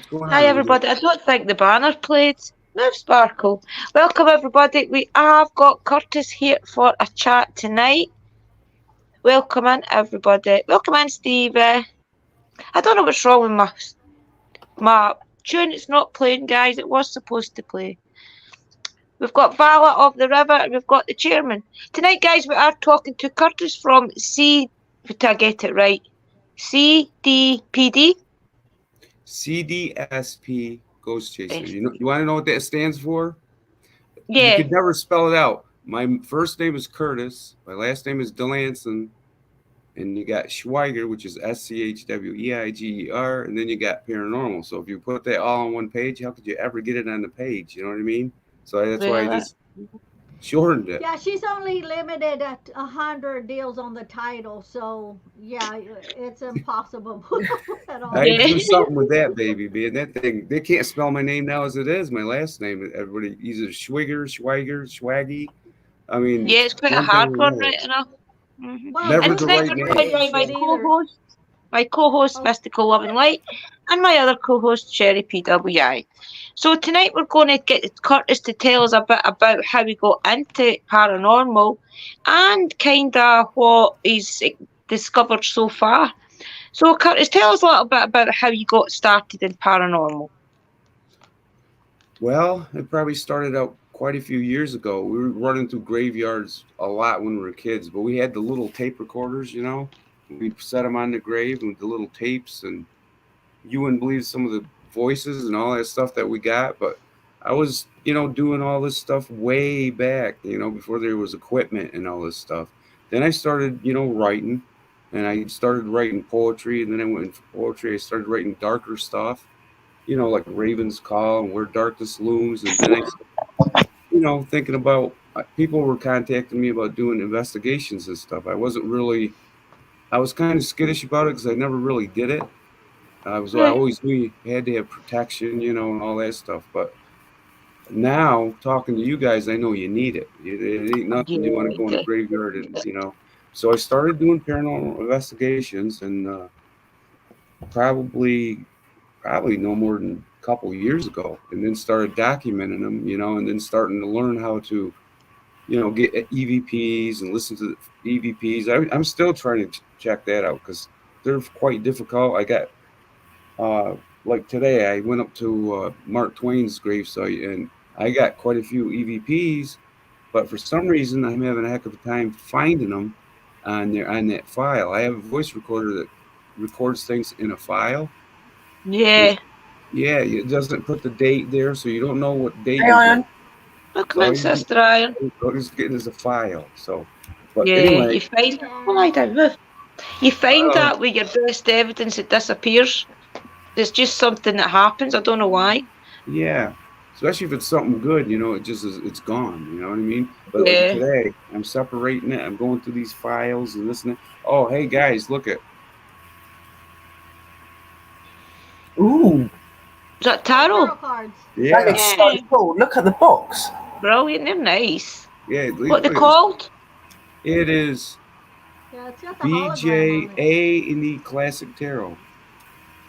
What's going Hi on, AJ? everybody. I don't think the banner played. No Sparkle. Welcome everybody. We have got Curtis here for a chat tonight. Welcome in everybody. Welcome in Steve. I don't know what's wrong with my tune. It's not playing, guys. It was supposed to play. We've got Vala of the River and we've got the chairman. Tonight, guys, we are talking to Curtis from did I get it right? C.D.P. C.D.S.P. Ghost Chaser. Yes. You want to know what that stands for? You Yeah. could never spell it out. My first name is Curtis. My last name is Delanson. And you got Schweiger, which is Schweiger, and then you got paranormal. So if you put that all on one page, how could you ever get it on the page? You know what I mean? So that's why I Well, just shortened it. Yeah, she's only limited at 100 deals on the title, so yeah, it's impossible at all. I had to yeah. do something with that baby, man. That thing, they can't spell my name now as it is. My last name, everybody either Schweiger, Swaggy. I mean, Yeah, it's quite a one thing hard or one, another. right enough. hmm Well, Never And the don't tonight right we're name. joined by differentiate either. my co-host Oh, Mystical Love and Light, and my other co-host Sherry PWI. So tonight we're going to get Curtis to tell us a bit about how he got into paranormal, and kinda what he's discovered so far. So Curtis, tell us a little bit about how you got started in paranormal. Well, it probably started out quite a few years ago. We were running through graveyards a lot when we were kids, but we had the little tape recorders, you know. We'd set them on the grave with the little tapes, and you wouldn't believe some of the voices and all that stuff that we got. But I was, doing all this stuff way back, before there was equipment and all this stuff. Then I started, writing, and I started writing poetry, and then I went into poetry. I started writing darker stuff, like Raven's Call and Where Darkness Looms. And then thinking about people were contacting me about doing investigations and stuff. I was kind of skittish about it because I never really did it. I Right. always knew you had to have protection, and all that stuff. But now talking to you guys, I know you need it. It ain't nothing you want to go in a Yeah. graveyard and. So I started doing paranormal investigations, and probably no more than a couple of years ago, and then started documenting them, and then starting to learn how to, get EVPs and listen to the EVPs. I'm still trying to check that out because they're quite difficult. I got, like today, I went up to Mark Twain's gravesite and I got quite a few EVPs, but for some reason I'm having a heck of a time finding them on that file. I have a voice recorder that records things in a file. Yeah. Yeah, it doesn't put the date there, so you don't know what date Hey, you're Iron. getting. Welcome So in, Sister Iron. all you're just getting is a file. So, but Yeah, anyway, you find. Well, I yeah. don't know. You find uh, that with your best evidence, it disappears. It's just something that happens. I don't know why. yeah, especially if it's something good, it's gone. You know what I mean? But like Yeah. today, I'm separating it. I'm going through these files and listening. Oh, hey guys, look at. Ooh, Is that Oh, tarot? tarot cards. that Yeah, looks Yeah. so cool. Look at the box. Brilliant. They're nice. yeah. What they called? It is Yeah, it's got the hologram on it. BJA in the Classic Tarot.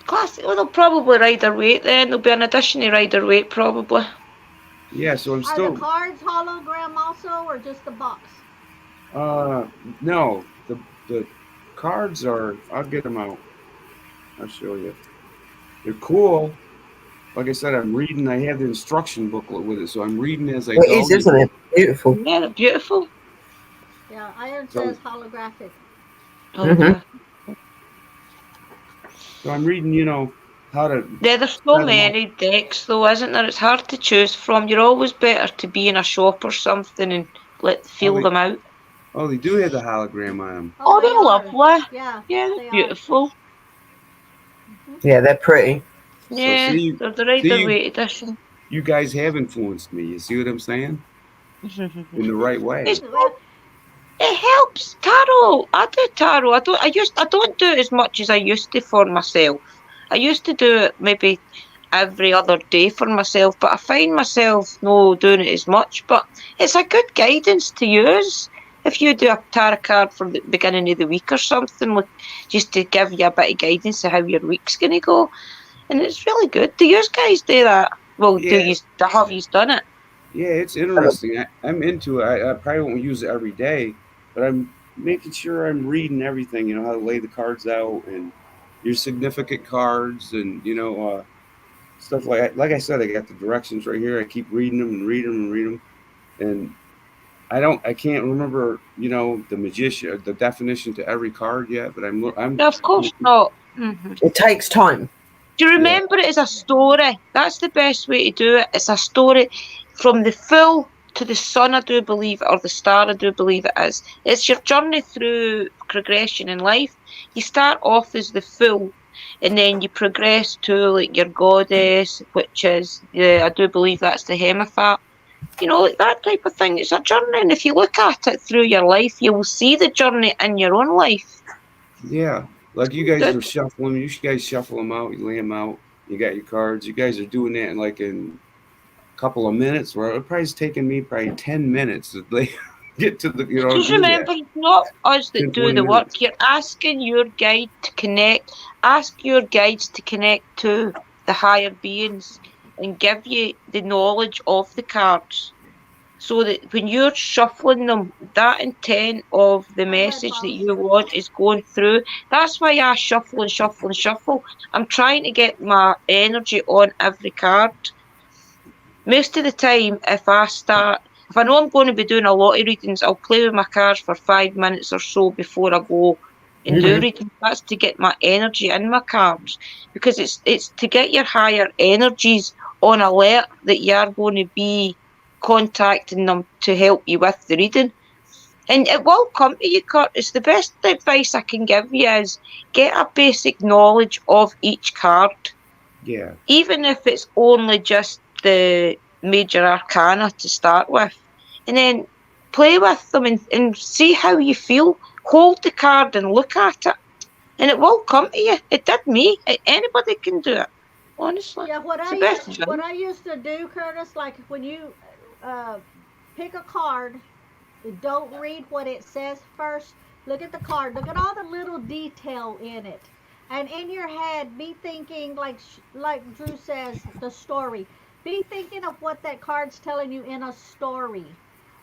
Classic. Well, they'll probably Rider Waite then. There'll be an addition to Rider Waite probably. Yeah, so I'm Are still. the cards hologram also, or just the box? No, the cards are. I'll get them out. I'll show you. They're cool. Like I said, I'm reading. I have the instruction booklet with it, so I'm reading as I It go. is, isn't it? Beautiful. Yeah, they're beautiful. Yeah, Iron So- says holographic. Okay. So I'm reading, how to. Yeah, there's so set 'em up. many decks though, isn't there? It's hard to choose from. You're always better to be in a shop or something and feel they- them out. Oh, they do have the hologram on them. Oh, they they're are. lovely. Yeah, Yeah, they they're are. beautiful. Yeah, they're pretty. Yeah, see, they're the Rider you- Waite edition. You guys have influenced me. You see what I'm saying? In the right way. It's Well, It helps tarot. I do tarot. I don't do it as much as I used to for myself. I used to do it maybe every other day for myself, but I find myself no doing it as much. But it's a good guidance to use if you do a tarot card for the beginning of the week or something, just to give you a bit of guidance to how your week's gonna go. and it's really good. Do you guys do that? Well, Yeah, have you done it? yeah, it's interesting. I'm into it. I probably won't use it every day, but I'm making sure I'm reading everything. You know how to lay the cards out and your significant cards, and stuff like I said. I got the directions right here. I keep reading them and reading them and reading them, and I can't remember the magician the definition to every card yet, but I'm No, of course not. Hmm. It takes time. Do you yeah, remember it as a story? That's the best way to do it. It's a story from the full to the sun, I do believe, or the star, I do believe it is. It's your journey through progression in life. You start off as the fool, and then you progress to like your goddess, which is, yeah, I do believe that's the Hemifat. Like that type of thing. It's a journey, and if you look at it through your life, you will see the journey in your own life. yeah. Like you guys Good. are shuffling. You guys shuffle them out. You lay them out. You got your cards. You guys are doing that in a couple of minutes. Where it probably taken me probably 10 minutes to get to the Just do that. remember, it's not us that 10, do 20 the work. minutes. You're asking your guide to connect. Ask your guides to connect to the higher beings and give you the knowledge of the cards. So that when you're shuffling them, that intent of the Go ahead, message that Polly. you want is going through. That's why I shuffle and shuffle and shuffle. I'm trying to get my energy on every card. Most of the time, if I know I'm going to be doing a lot of readings, I'll play with my cards for 5 minutes or so before I go and do Hmm. readings. That's to get my energy in my cards, because it's to get your higher energies on alert that you are going to be contacting them to help you with the reading. And it will come to you, Curtis. The best advice I can give you is get a basic knowledge of each card, Yeah, even if it's only just the major arcana to start with, and then play with them and see how you feel. Hold the card and look at it, and it will come to you. It did me. Anybody can do it. Honestly, Yeah, it's the best what advice. I used to do, Curtis, like when you uh, pick a card, don't read what it says first. Look at the card. Look at all the little detail in it, and in your head, be thinking like Drew says, the story. Be thinking of what that card's telling you in a story.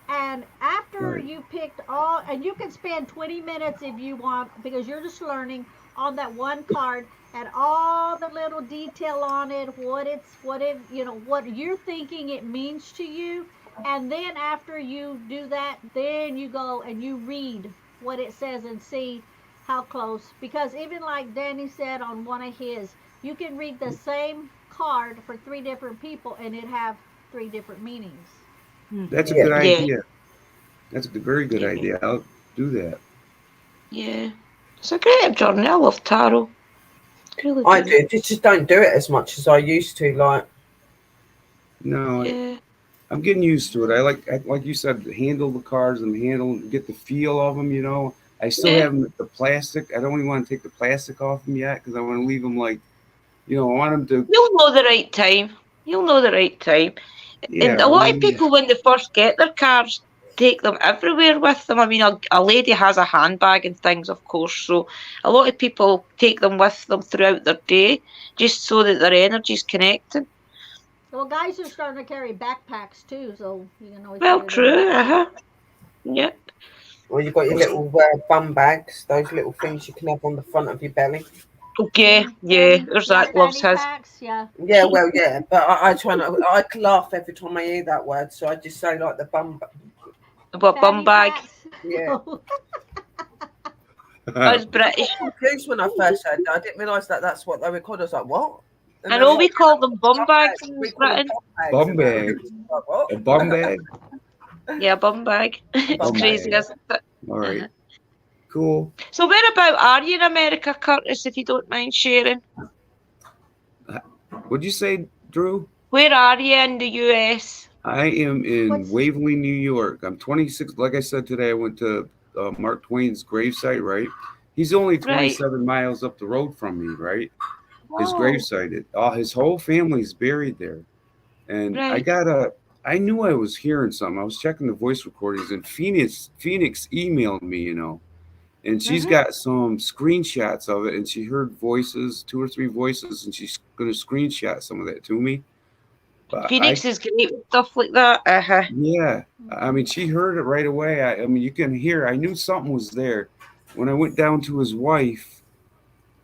And after right. you picked all, and you can spend 20 minutes if you want, because you're just learning on that one card and all the little detail on it, what you're thinking it means to you. And then after you do that, then you go and you read what it says and see how close. Because even like Danny said on one of his, you can read the same card for three different people and it have three different meanings. That's a Hmm. Yeah. good Yeah, idea. That's a very good yeah, idea. I'll do that. yeah. It's a great journey. I love tarot. Really I do. do. Just don't do it as much as I used to. Like, No, Yeah. I'm getting used to it. Like you said, handle the cards and get the feel of them. I still Yeah. have them the plastic. I don't even want to take the plastic off them yet because I want to leave them I want them to. You'll know the right time. You'll know the right time. And Yeah, a I lot of mean, people, when they first get their cars, take them everywhere with them. I mean, a lady has a handbag and things, of course. So a lot of people take them with them throughout their day, just so that their energy's connecting. Well, guys are starting to carry backpacks too, so you can always put Well, it in there true. too. Yep. or you got your little bum bags, those little things you can have on the front of your belly. Okay. Yeah. There's Yeah, that loves fanny his. packs. Yeah. Yeah, well, yeah, but I try not. I laugh every time I hear that word, so I just say like the bum. What, bum Fanny bag? packs. Yeah, I was I got British. confused when I first heard that. I didn't realise that that's what they were called. I was like, what? And I they were know like, we call them bum bum bags bags. in We call them Britain. bum bags, bum and that. bag, Like, what? a bum bag, Yeah, bum bag. A It's bum bum bag. crazy, bag. isn't it? All right, Uh-huh. cool. So where about are you in America, Curtis, if you don't mind sharing? What'd you say, Drew? Where are you in the US? I am in What's Waverly, New York. I'm 26. Like I said today, I went to Mark Twain's gravesite. Right, he's only Right. 27 miles up the road from me. Right, his Oh, gravesite. His whole family's buried there. And right. I knew I was hearing something. I was checking the voice recordings, and Phoenix emailed me, and she's got some screenshots of it, and she heard voices, 2 or 3 voices, and she's going to screenshot some of that to me. But Phoenix is great with stuff like that. yeah, I mean, she heard it right away. I mean, you can hear. I knew something was there when I went down to his wife,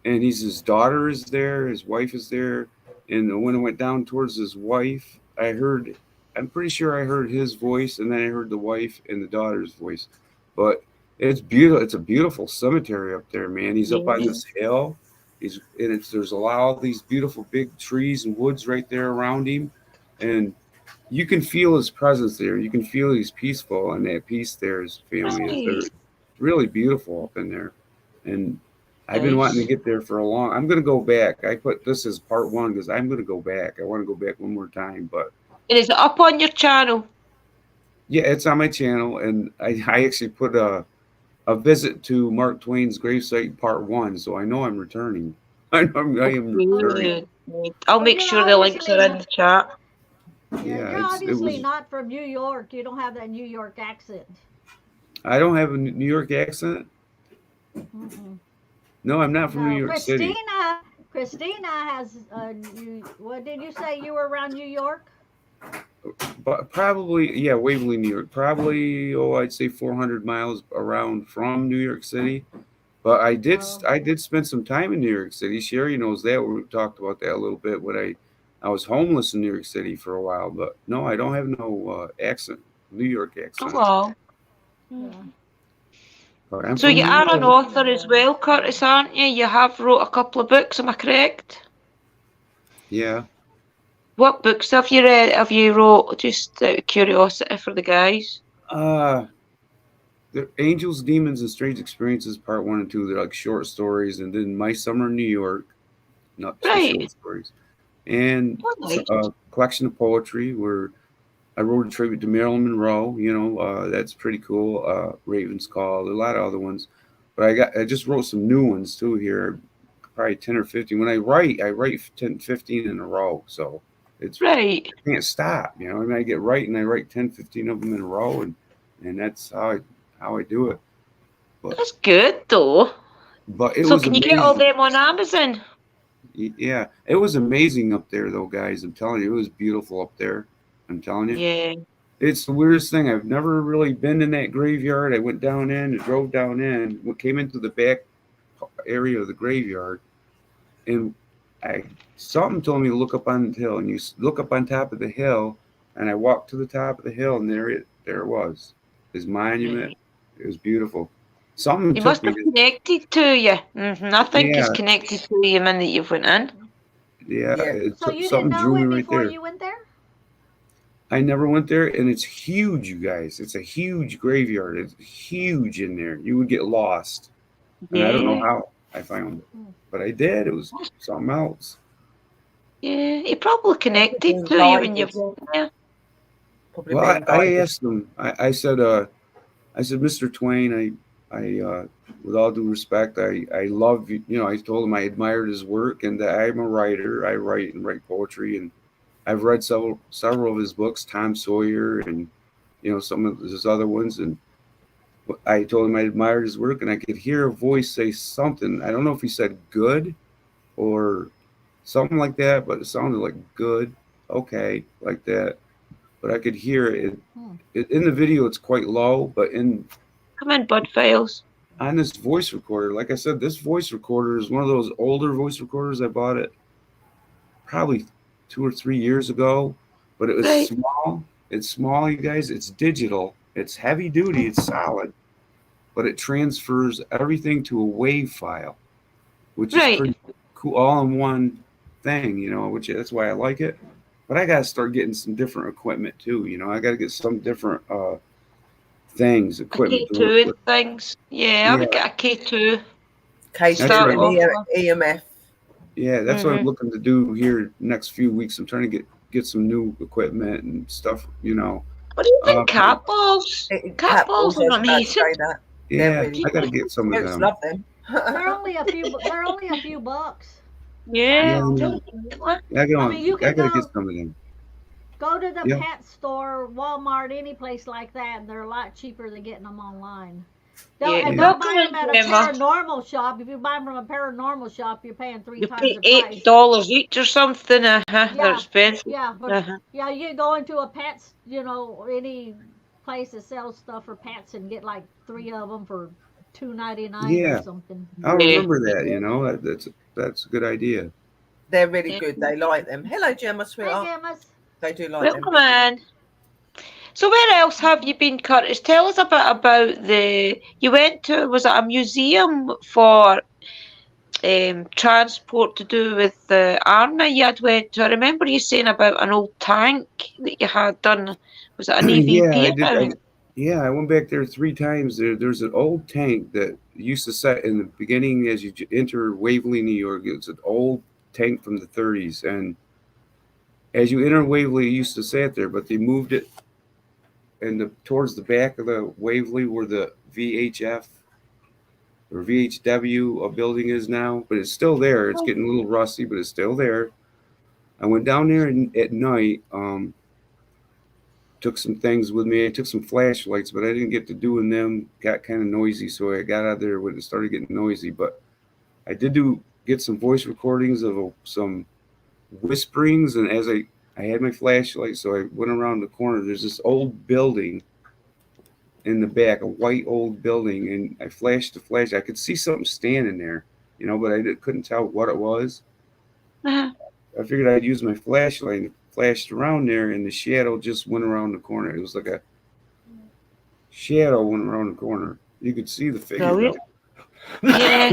and his daughter is there, his wife is there, and when I went down towards his wife, I heard. I'm pretty sure I heard his voice, and then I heard the wife and the daughter's voice. But it's beautiful. It's a beautiful cemetery up there, man. He's up on this hill. There's all these beautiful big trees and woods right there around him, and you can feel his presence there. You can feel he's peaceful, and that peace there is family. They're really beautiful up in there, and I've been wanting to get there for a long. I'm going to go back. I put this as part 1 because I'm going to go back. I want to go back one more time, but. And is it up on your channel? Yeah, it's on my channel, and I actually put a visit to Mark Twain's gravesite part 1, so I know I'm returning. I am returning. I'll make sure the links are in the chat. Yeah, you're obviously not from New York. You don't have that New York accent. I don't have a New York accent? No, I'm not from New York City. Christina has, what did you say? You were around New York? But probably, yeah, Waverly, New York. Probably, I'd say 400 miles around from New York City. But I did spend some time in New York City. Sherry knows that. We talked about that a little bit when I was homeless in New York City for a while. But no, I don't have no accent, New York accent. Oh, wow. So you are an author as well, Curtis, aren't you? You have wrote a couple of books, am I correct? Yeah. What books have you read? Have you wrote, just out of curiosity for the guys? The Angels, Demons, and Strange Experiences, part 1 and 2. They're like short stories, and then My Summer in New York, not short stories, and a collection of poetry where I wrote a tribute to Marilyn Monroe. That's pretty cool. Raven's Call, a lot of other ones, but I just wrote some new ones too here, probably 10 or 15. When I write 10, 15 in a row, so. It's I can't stop, I mean, I get right and I write 10, 15 of them in a row, and that's how I do it. But, that's good though. But it so was can amazing. You get all them on Amazon? Yeah, it was amazing up there though, guys. I'm telling you, it was beautiful up there. I'm telling you. Yeah. It's the weirdest thing. I've never really been in that graveyard. I went down in, drove down in, came into the back area of the graveyard, and something told me to look up on the hill, and you look up on top of the hill, and I walked to the top of the hill, and there it was, his monument. It was beautiful. Something he must have connected to you. I think it's connected to you, man, that you've went in. Yeah. So you didn't know it before you went there? I never went there, and it's huge, you guys. It's a huge graveyard. It's huge in there. You would get lost. And I don't know how I found it, but I did. It was something else. Yeah, he probably connected to you when you've went there. Well, I asked him. I said, Mr. Twain, I with all due respect, I love you. I told him I admired his work, and that I'm a writer. I write poetry, and I've read several of his books, Tom Sawyer, and some of his other ones, and I told him I admired his work, and I could hear a voice say something. I don't know if he said good or something like that, but it sounded like good, okay, like that. But I could hear it. In the video, it's quite low, but come in, Bud Files. On this voice recorder, like I said, this voice recorder is one of those older voice recorders. I bought it probably 2 or 3 years ago, but it was small. It's small, you guys. It's digital. It's heavy duty. It's solid, but it transfers everything to a WAV file, which is pretty cool, all in one thing, which that's why I like it. But I got to start getting some different equipment too. I got to get some different things, equipment. K2 things. Yeah, I would get a K2. K2 EMF. Yeah, that's what I'm looking to do here next few weeks. I'm trying to get some new equipment and stuff, What do you think, cat balls? Cat balls are amazing. Yeah, I got to get some of them. Love them. They're only a few bucks. Yeah. I got to get some of them. Go to the pet store, Walmart, any place like that, and they're a lot cheaper than getting them online. No, Yeah. and Yeah. don't buy them at a Gemma. paranormal shop. If you buy them from a paranormal shop, you're paying three You times pay the price. $8 each or something. They're Yeah, expensive. yeah, but Uh-huh. yeah, you go into a pets, any place that sells stuff for pets and get like three of them for $2.99 or Yeah. something. I'll Yeah. remember that. That's a good idea. They're really Yeah. good. They like them. Hello, Gemma, Hey, sweetheart. Gemmas. They do like them. Welcome in. So where else have you been, Curtis? Tell us a bit about you went to, was it a museum for transport to do with the army you had went to? I remember you saying about an old tank that you had done. Was it an Yeah, I EVP did. about? Yeah, I went back there 3 times. There's an old tank that used to set in the beginning as you enter Waverly, New York. It's an old tank from the 30s, and as you enter Waverly, it used to sit there, but they moved it towards the back of the Waverly where the VHF or VHW building is now. But it's still there. It's getting a little rusty, but it's still there. I went down there at night. Took some things with me. I took some flashlights, but I didn't get to doing them. Got kind of noisy, so I got out of there when it started getting noisy. But I did get some voice recordings of some whisperings, and as I had my flashlight, so I went around the corner. There's this old building in the back, a white old building, and I flashed the flash. I could see something standing there, but I couldn't tell what it was. Uh-huh. I figured I'd use my flashlight and flashed around there, and the shadow just went around the corner. It was like a shadow went around the corner. You could see the figure Brilliant. though. Yeah.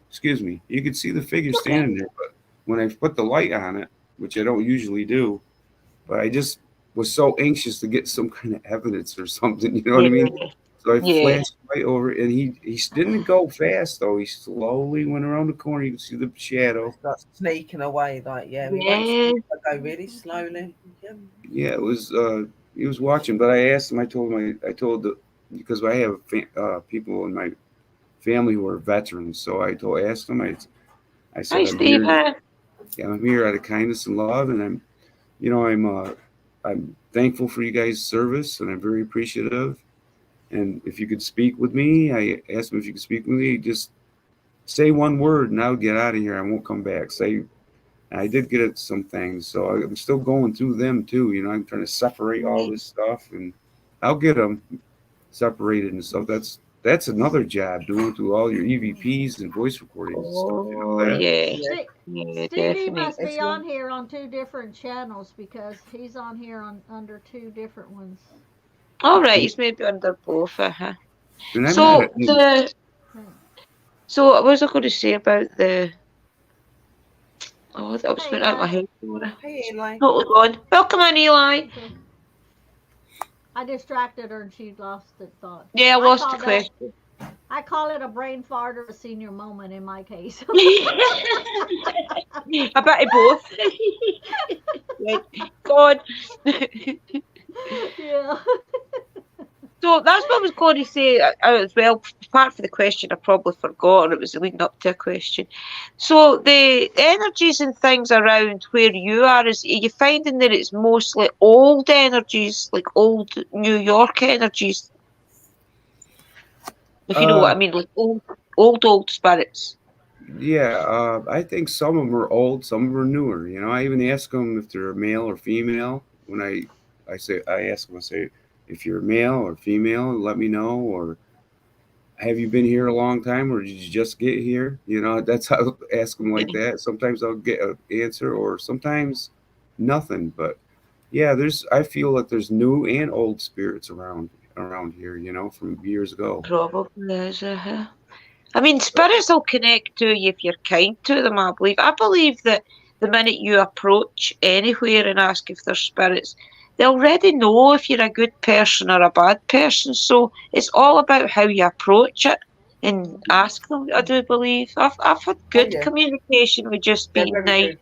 Excuse me. You could see the figure standing there, but when I put the light on it, which I don't usually do, but I just was so anxious to get some kind of evidence or something. You know what I mean? So I Yeah. flashed right over, and he didn't go fast though. He slowly went around the corner. You could see the shadow. Start sneaking away, like we won't Yeah. sneak, I go really slowly. Yeah. Yeah, it was. He was watching, but I asked him. I told because I have people in my family who are veterans, so asked him. I Hi, said I'm here. Stephen. Yeah, I'm here out of kindness and love, and I'm thankful for you guys' service, and I'm very appreciative. And if you could speak with me, I asked him if you could speak with me. Just say one word, and I'll get out of here. I won't come back. I did get at some things, so I'm still going through them too. I'm trying to separate all this stuff, and I'll get them separated and stuff. That's another job, doing through all your EVPs and voice recordings and stuff. Oh, That? yeah. Ste- Yeah, Stevie must definitely. be on here on two different channels because he's on here under two different ones. All right, he's maybe under both. Uh-huh. And I'm So not. so what was I going to say about the? Oh, that was Hey, went out of my head. Laura. Hey, Eli. Totally gone. Welcome in, Eli. Okay. I distracted her and she lost the thought. Yeah, I lost the call that- question. I call it a brain fart or a senior moment in my case. I bet both. Right. God. Yeah. So that's what I was going to say as well. Apart from the question, I probably forgot, or it was leading up to a question. So the energies and things around where you are, are you finding that it's mostly old energies, like old New York energies? If you know what I mean, like old spirits. Yeah, I think some of them are old, some of them are newer. I even ask them if they're male or female. When I ask them, I say, if you're male or female, let me know. Or have you been here a long time, or did you just get here? That's how I ask them like that. Sometimes I'll get an answer, or sometimes nothing. But yeah, I feel that there's new and old spirits around here. From years ago. Probably is. I mean, spirits will connect to you if you're kind to them, I believe. I believe that the minute you approach anywhere and ask if there's spirits, they already know if you're a good person or a bad person. So it's all about how you approach it and ask them, I do believe. I've had good communication with just being nice. Good.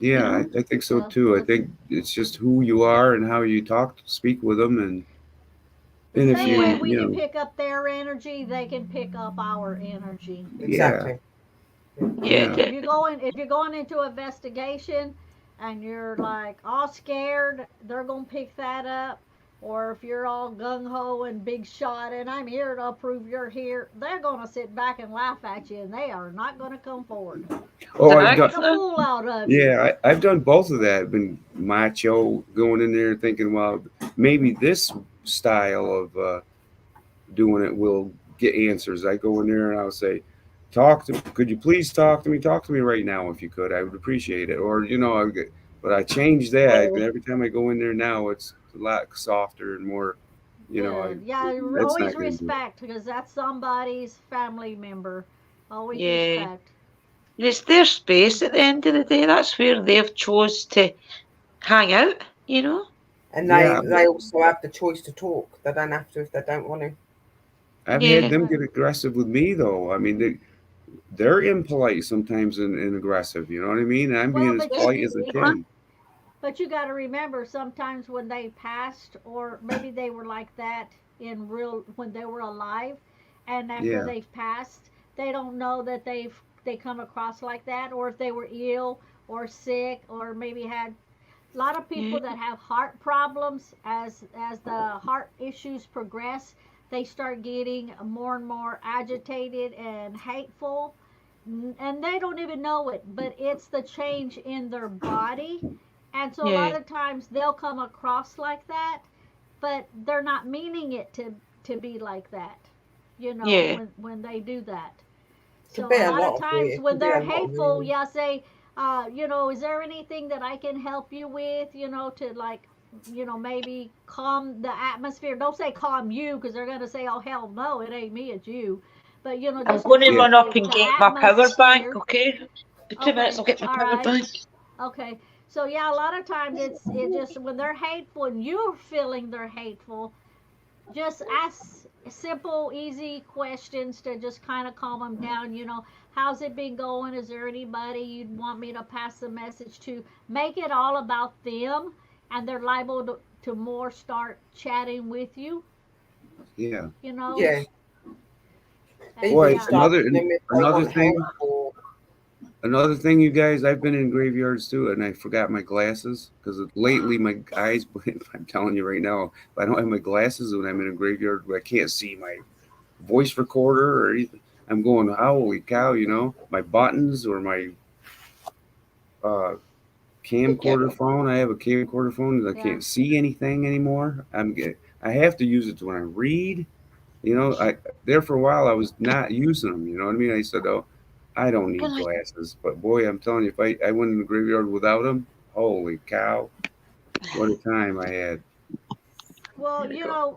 Yeah, I think so too. I think it's just who you are and how you speak with them, and The if same way you, we you can know, pick up their energy, they can pick up our energy. Exactly. Yeah. If you're going into investigation and you're like all scared, they're gonna pick that up. or if you're all gung-ho and big shot and I'm here to prove you're here, they're going to sit back and laugh at you, and they are not going to come forward. Oh, I've Make done. a Exactly. fool out of you. Yeah, I've done both of that. Been macho, going in there thinking, well, maybe this style of doing it will get answers. I go in there and I'll say, could you please talk to me? Talk to me right now if you could. I would appreciate it. Or, but I changed that. Yeah. Every time I go in there now, it's a lot softer and more, Good. Yeah, that's always not going to do it. respect because that's somebody's family member. Always Yeah. respect. And it's their space at the end of the day. That's where they've chose to hang out, you know? And Yeah, they also have the choice to talk. They don't have to if they don't want to. I've had Yeah. them get aggressive with me, though. I mean, they're impolite sometimes and aggressive. You know what I mean? I'm Well, being as but polite as I can. you got to remember sometimes when they passed, or maybe they were like that in real when they were alive, and after Yeah. they've passed, they don't know that they come across like that, or if they were ill or sick, or maybe had a lot of Yeah. people that have heart problems as the heart issues progress, they start getting more and more agitated and hateful, and they don't even know it, but it's the change in their body. And so a lot Yeah. of times they'll come across like that, but they're not meaning it to be like that, Yeah. when they do that. Could So be a a lot lot of of times it. when Could be they're a lot of hateful, reasons. yeah, say, is there anything that I can help you with, to like, maybe calm the atmosphere. Don't say calm you, because they're going to say, oh, hell no, it ain't me, it's you. But, I'm just to going to Yeah. calm run up the, and the get my power bank, atmosphere. okay? For 2 minutes, Okay, I'll get my all power right. bank. Okay. So, yeah, a lot of times it just, when they're hateful and you're feeling they're hateful, just ask simple, easy questions to just kind of calm them down. How's it been going? Is there anybody you'd want me to pass the message to? Make it all about them, and they're liable to more start chatting with you, Yeah. you know? Yeah. And Even Boy, yeah. start with them if they another want help thing, or you guys. I've been in graveyards too, and I forgot my glasses because lately my eyes. I'm telling you right now, if I don't have my glasses when I'm in a graveyard, I can't see my voice recorder or anything. I'm going, holy cow! My buttons or my uh, camcorder phone. I have a camcorder phone that I Yeah. can't see anything anymore. I have to use it when I read. I there for a while I was not using them. You know what I mean? I said, oh, I don't need Good. glasses. But boy, I'm telling you, if I went in the graveyard without them, holy cow, what a time I had. Well,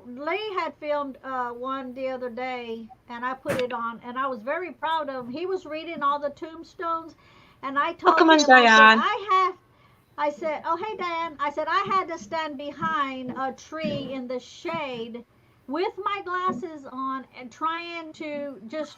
Lee had filmed one the other day, and I put it on, and I was very proud of him. He was reading all the tombstones, and I told Welcome in, him, I said, Diane. I said, oh, hey, Dan. I said, I had to stand behind a tree in the shade with my glasses on and trying to just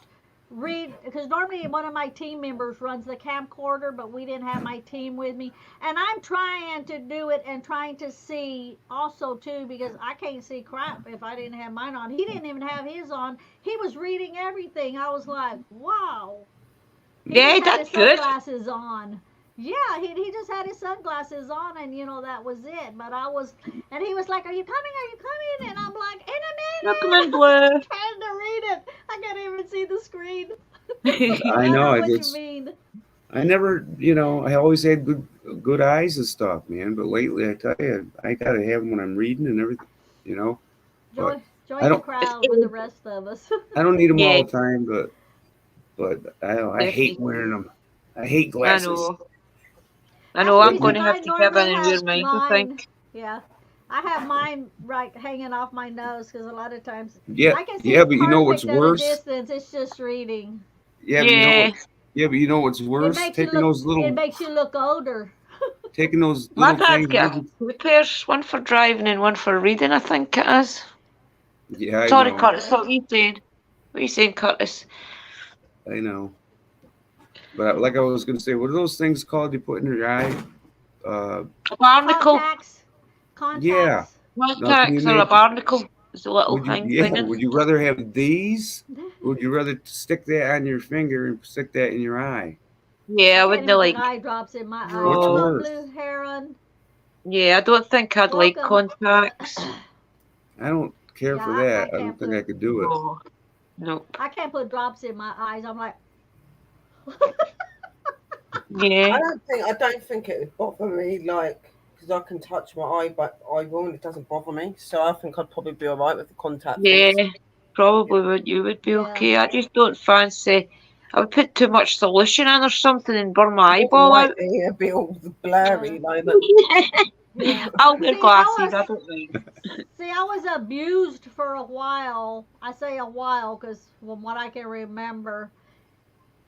read, because normally one of my team members runs the camcorder, but we didn't have my team with me. And I'm trying to do it and trying to see also, too, because I can't see crap if I didn't have mine on. He didn't even have his on. He was reading everything. I was like, wow. He just Yeah, had his that's good. sunglasses on. Yeah, he just had his sunglasses on, and that was it. But and he was like, "Are you coming? Are you coming?" And I'm like, "In Welcome a in, minute." Blue. Trying to read it. I can't even see the screen. But I I know know it. what you It's mean. I never, I always had good eyes and stuff, man. But lately, I tell you, I gotta have them when I'm reading and everything, you know. But Join I join the don't crowd with the rest of us. I don't need them Yeah, all the time. But I hate definitely. wearing them. I hate I glasses. know. I know. I'm Actually, But going see, you, to have I to give in normally and wear have mine, I think. mine. Yeah, I have mine right hanging off my nose because a lot of times yeah, I can see yeah. But you know what's perfect at a worse? distance. It's just reading. Yeah, but you know Yeah. what? Yeah, but you know what's It worse? makes you look. It makes you look older. Taking those My little dad's things. got two pairs, one for driving and one for reading, I think it is. Yeah, I Sorry, know, Curtis, what are you saying? What are you saying, Curtis? I know. But like I was gonna say, what are those things called you put in your eye? Uh, A barnacle. Contacts. yeah. Contacts. Now, can you Contacts or a make? barnacle is a little Would you? thing Yeah. thingy. Would you rather have these? Or would you rather stick that on your finger and stick that in your eye? I Yeah, I can't wouldn't even put like. eye drops in my eyes. What's Come No. up, worse? Blue Heron. Yeah, I don't think I'd like Welcome. contacts. I don't care Yeah, for I that. I don't can't think I put could do it. No. Nope. I can't put drops in my eyes. I'm like, Yeah. I don't think it would bother me, like, because I can touch my eyeball and it doesn't bother me. So I think I'd probably be all right with the contact Yeah. things. Probably would you would be yeah, okay. I just don't fancy. I would put too much solution in or something and burn my More than eyeball out. likely, it'd be all yeah, blurry, like that. yeah. I'll wear See, I glasses. was I don't mind. See, I was abused for a while. I say a while because from what I can remember.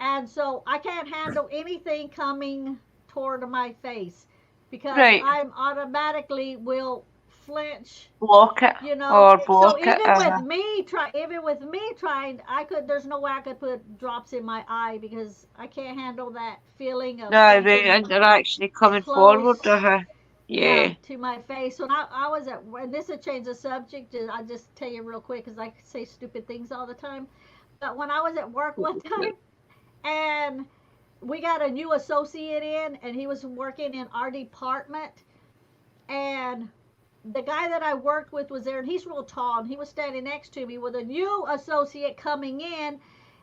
And so I can't handle anything coming toward my face because Right. I'm automatically will flinch, Block it you know. or So block it. Uh-huh. even with me trying, there's no way I could put drops in my eye because I can't handle that feeling of No, right. something And they're actually coming forward close. to her. Yeah, Yeah. to my face. When I was at, and this will change the subject, I just tell you real quick because I say stupid things all the time. But when I was at work one time, and we got a new associate in, and he was working in our department, and the guy that I worked with was there, and he's real tall, and he was standing next to me with a new associate coming in.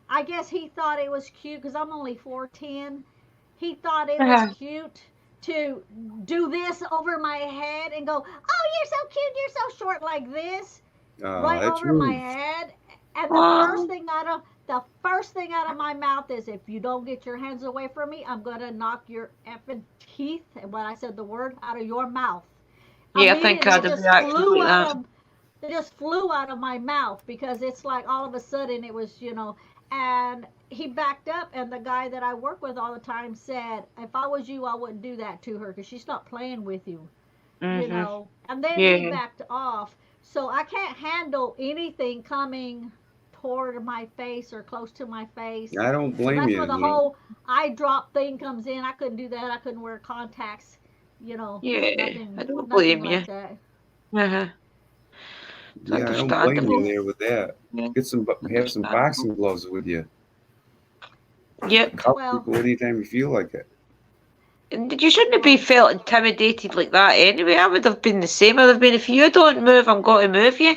I guess he thought it was cute because I'm only 4'10". He thought it was Uh-huh. cute to do this over my head and go, "Oh, you're so cute, you're so short," like this, right That's over my rude. head. And Oh, the first thing out of my mouth is, "If you don't get your hands away from me, I'm gonna knock your effing teeth," and when I said the word, out of your mouth. yeah, I think Immediately I'd it have just reacted flew like out that. of it just flew out of my mouth because it's like all of a sudden it was, and he backed up, and the guy that I work with all the time said, "If I was you, I wouldn't do that to her because she's not playing with you," Mhm. and then he Yeah. backed off. So I can't handle anything coming toward my face or close to my face. I don't So blame that's you. where the You know, whole eye drop thing comes in. I couldn't do that. I couldn't wear contacts, Yeah. I nothing, don't nothing blame you. like that. Uh-huh. It's yeah, I don't blame you understandable. there with that. Yeah. Have some Understandable. boxing gloves with you. Yep. Cover Well, people anytime you feel like it. And you shouldn't be well, felt intimidated like that anyway. I would have been the same. I'd have been, if you don't move, I'm going to move you.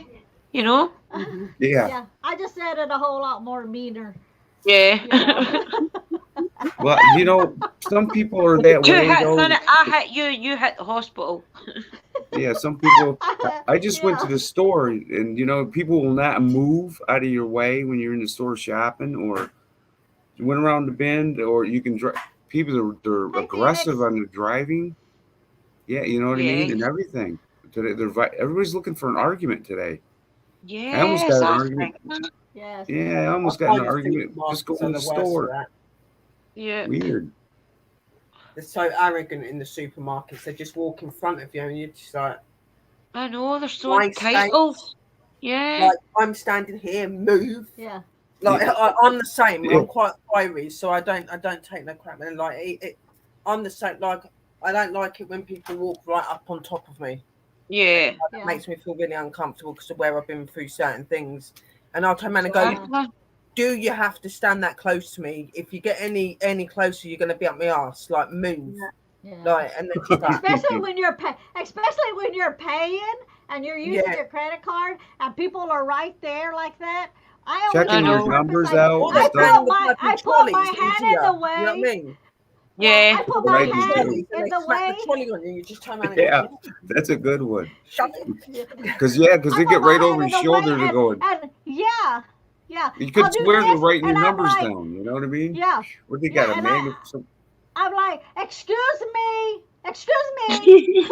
You know? Mm-hmm. Yeah. yeah, I just said it a whole lot more meaner, Yeah. you know. Well, some people are that Two way hits though. on it. I hit you. You hit the hospital. Yeah, some people. I just went to Yeah, the store, and people will not move out of your way when you're in the store shopping, or you went around the bend, or you can drive. People they're hey aggressive Phoenix. on the driving. Yeah, you know what I mean, Yeah. and everything. Today, everybody's looking for an argument today. I almost got Yes, an I argument. think that. Yes. Yeah, I I almost got in an find the argument just supermarkets going are to the the worst for store. that. Yeah. Weird. They're so arrogant in the supermarkets. They just walk in front of you, and you're just I know, they're so "My entitled. space." Yeah. Like, I'm standing here, move. Yeah. Like, Yeah, I'm the same. yeah. I'm quite fiery, so I don't take no crap. And like, I'm the same. Like, I don't like it when people walk right up on top of me. Yeah. That Yeah. makes me feel really uncomfortable because of where I've been through certain things. And I'll turn around and go, Yeah. Exactly. "Do you have to stand that close to me? If you get any closer, you're going to be up my ass. Like, move." Yeah. Like, and then just like, Especially when you're paying and you're using yeah. your credit card and people are right there like that. I always I Checking your on know. purpose. numbers out Or and they're stuff. doing the bloody I put my trolleys into hand in you. the You know what I way. mean? Yeah, Yeah. I put What my I Bloody do hand too. trolleys, and in they the smack the way. trolley on you. You just turn around and Yeah, go, that's a good one. "Shut it." Yeah. Because I they put get my right over hand your in the way shoulder. They're going. and yeah, yeah. You I'll could do swear they're this writing and your I'm numbers like, down. You know what I mean? yeah, What they got yeah, a and magnet? I'm like, "Excuse me, excuse me."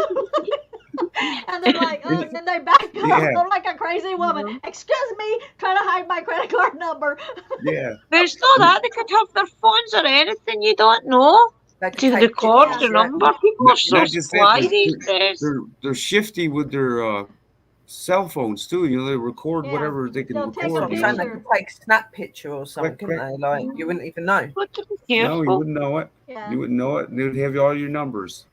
And they're like, And and then they back up. yeah, I'm like a crazy woman. "Excuse me," trying to hide my credit card number. yeah. But it's not that. They could have their phones or anything. You don't know. They could To take record Yeah, pictures. your Yeah. number. People are so Not just that, sly these days. they're shifty with their cell phones too. They record yeah. whatever they can They'll take That's a what record. I'm saying. They picture. could take a snap picture or something, Quick, couldn't quick. they? Like, you wouldn't even know. But to be No, you careful. wouldn't know it. Yeah. You wouldn't know it. They would have all your numbers.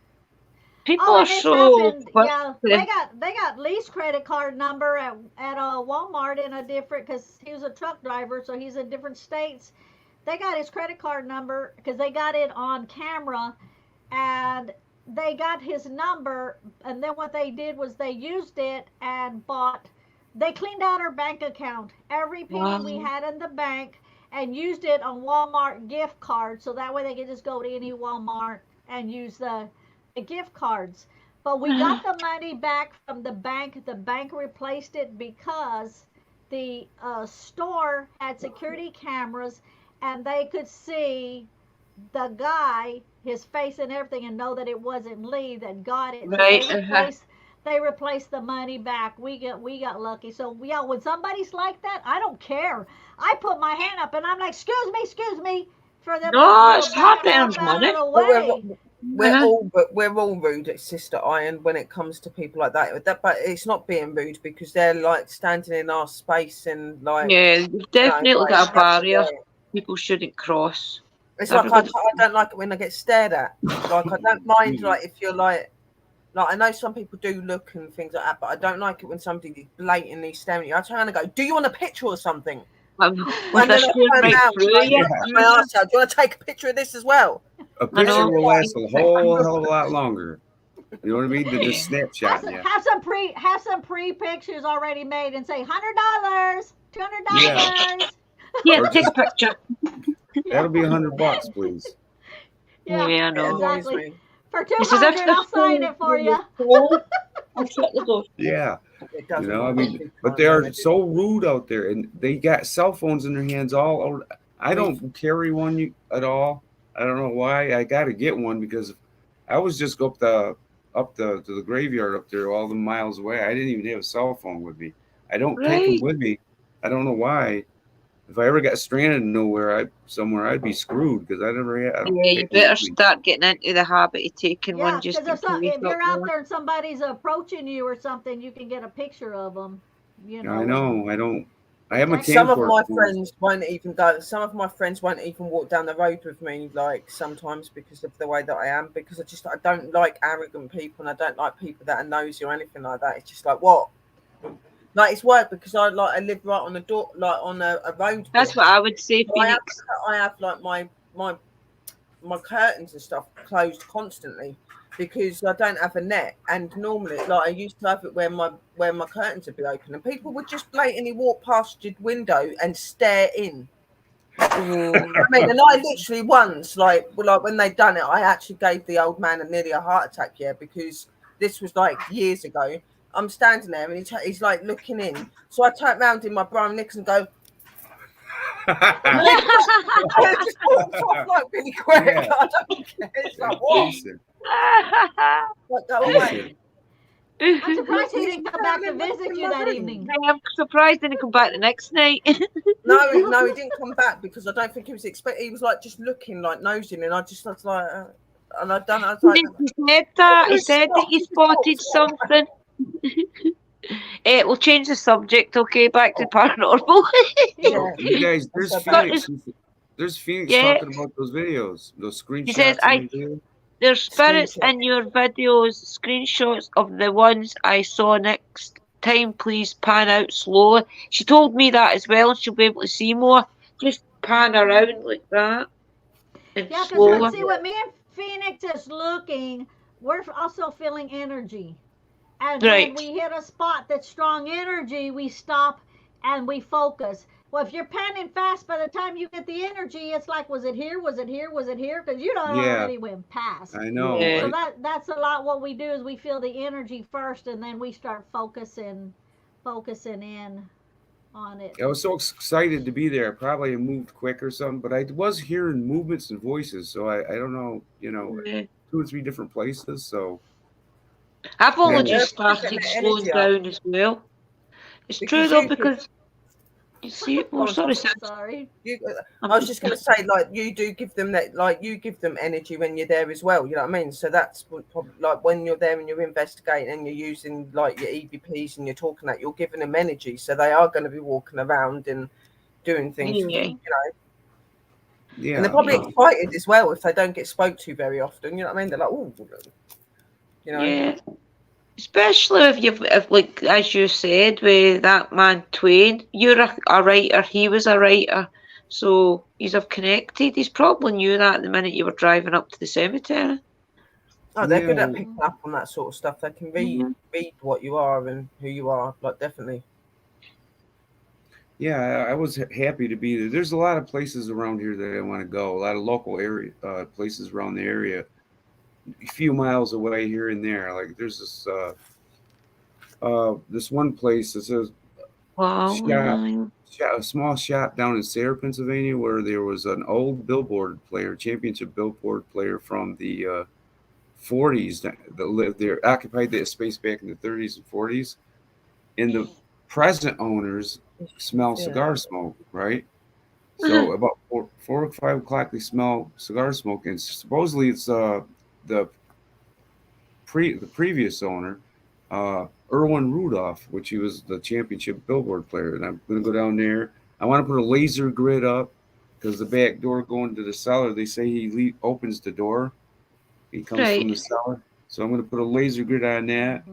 People Oh, are and it's so happened. quick Yeah, to. they got Lee's credit card number at a Walmart in a different because he was a truck driver, so he's in different states. They got his credit card number because they got it on camera, and they got his number. And then what they did was they used it and bought They cleaned out our bank account, every penny we Wow. had in the bank, and used it on Walmart gift cards. So that way they could just go to any Walmart and use the gift cards. But we got the money back from the bank. The bank replaced it because the store had security cameras and they could see the guy, his face and everything, and know that it wasn't Lee that got it. So Right. they replaced the money back. We got lucky. So yeah, when somebody's like that, I don't care. I put my hand up and I'm like, excuse me, for them to No, it's hard to back earn up out money. of the But way. we're all rude, Sister Iron, when it comes to people like that. But it's not being rude because they're like standing in our space and like, Yeah, you've you know, definitely like got a barrier yeah. people shouldn't cross. It's like I don't like it when I get stared at. Like I don't mind like if you're like I know some people do look and things like that, but I don't like it when somebody is blatantly staring at you. I turn around and go, "Do you want a picture or something?" With And a then I spoon turn right around through like, you. my ass out. Do you want to take a picture of this as well? A I picture know. will last a whole hell of a lot longer. You know what I mean? Than just Have snapshotting some, you. have some pre pictures already made and say $100, Yeah. $200. Yeah, Or take a just picture. Yeah, that'll be $100, please. yeah, Yeah, I It know. annoys exactly. me. For It's as if 200, they're I'll sign it for you. I'll shut the door. Yeah. It You doesn't. know, I bother mean, me. but they are so rude out there, and they got cell phones in their hands all over. I don't carry one at all. I don't know why. I got to get one because I was just go up the to the graveyard up there, all the miles away. I didn't even have a cell phone with me. I don't take them Right. with me. I don't know why. If I ever got stranded nowhere, somewhere, I'd be screwed because I never had. I don't Yeah, you take them better with me. start getting into the habit of taking one Yeah, just because in case if up you're out there. there and somebody's approaching you or something, you can get a picture of them. I know. I don't. I have my Protect Some of camcorder. my yourself. friends won't even go. Some of my friends won't even walk down the road with me. Like sometimes because of the way that I am, because I don't like arrogant people, and I don't like people that are nosy or anything like that. It's just like what. Like it's work because I live right on a door, like on a road That's bit. what I would say, So Phoenix. I have like my curtains and stuff closed constantly because I don't have a net. And normally, like I used to have it where my curtains would be open, and people would just blatantly walk past your window and stare in. Oh, I mean, and I literally once, like when they done it, I actually gave the old man nearly a heart attack. Yeah, because this was like years ago. I'm standing there and he's like looking in. So I turn around in my brown knicks and go, and it just walks off like really quick. Yeah. I don't care. It's like, what? Decent. Like, go Decent. away. I'm surprised he didn't come back to visit you that evening. I'm surprised he didn't come back the next night. No, he didn't come back because I don't think he was expecting. He was like just looking, like nosing, and I just was like, and I done. I was like, He said that. He said that you spotted something. We'll change the subject, okay? Back to paranormal. yeah. You guys, there's So Phoenix. There's Phoenix Yeah. talking about those videos, those screenshots. He says, in the video. There's spirits Screenshot. in your videos, screenshots of the ones I saw. Next time, please pan out slower. She told me that as well, and she'll be able to see more. Just pan around like that. And Yeah, slower. because see, what me and Phoenix is looking, we're also feeling energy. And Right. when we hit a spot that's strong energy, we stop and we focus. Well, if you're panning fast, by the time you get the energy, it's like, was it here? Was it here? Was it here? Because you don't Yeah. already went past. I know. Yeah. So that's a lot. What we do is we feel the energy first, and then we start focusing in on it. I was so excited to be there. I probably moved quick or something, but I was hearing movements and voices. So I don't know, Yeah. 2 or 3 different places. So I've only Yeah. just started Energy slowing up. down as well. It's Because true though, you- because you see, oh, sorry, Sam. Sorry. I was just going to say, like, you do give them that, like, you give them energy when you're there as well. You know what I mean? So that's what probably, like, when you're there and you're investigating and you're using, like, your EVPs and you're talking that, you're giving them energy. So they are going to be walking around and doing things, Yeah. you know. yeah. And they're probably excited as well if they don't get spoke to very often. You know what I mean? They're like, oh, you know. Yeah. Especially if like as you said with that man Twain, you're a writer, he was a writer, so he's connected. He's probably knew that the minute you were driving up to the cemetery. Oh, they're good Yeah. at picking up on that sort of stuff. They can read what you are and who you are, like, definitely. Yeah, I was happy to be there. There's a lot of places around here that I want to go. A lot of local area places around the area, a few miles away here and there. Like there's this one place that says Wow. shop, a small shop down in Sayre, Pennsylvania, where there was an old billboard player, championship billboard player from the 40s that lived there, occupied that space back in the 30s and 40s. And the present owners smell Yeah. cigar smoke, right? So about 4 or 5 o'clock, they smell cigar smoke, and supposedly it's the the previous owner, Erwin Rudolph, which he was the championship billboard player. And I'm going to go down there. I want to put a laser grid up because the back door going to the cellar, they say he opens the door. He comes from Right. the cellar. So I'm going to put a laser grid on that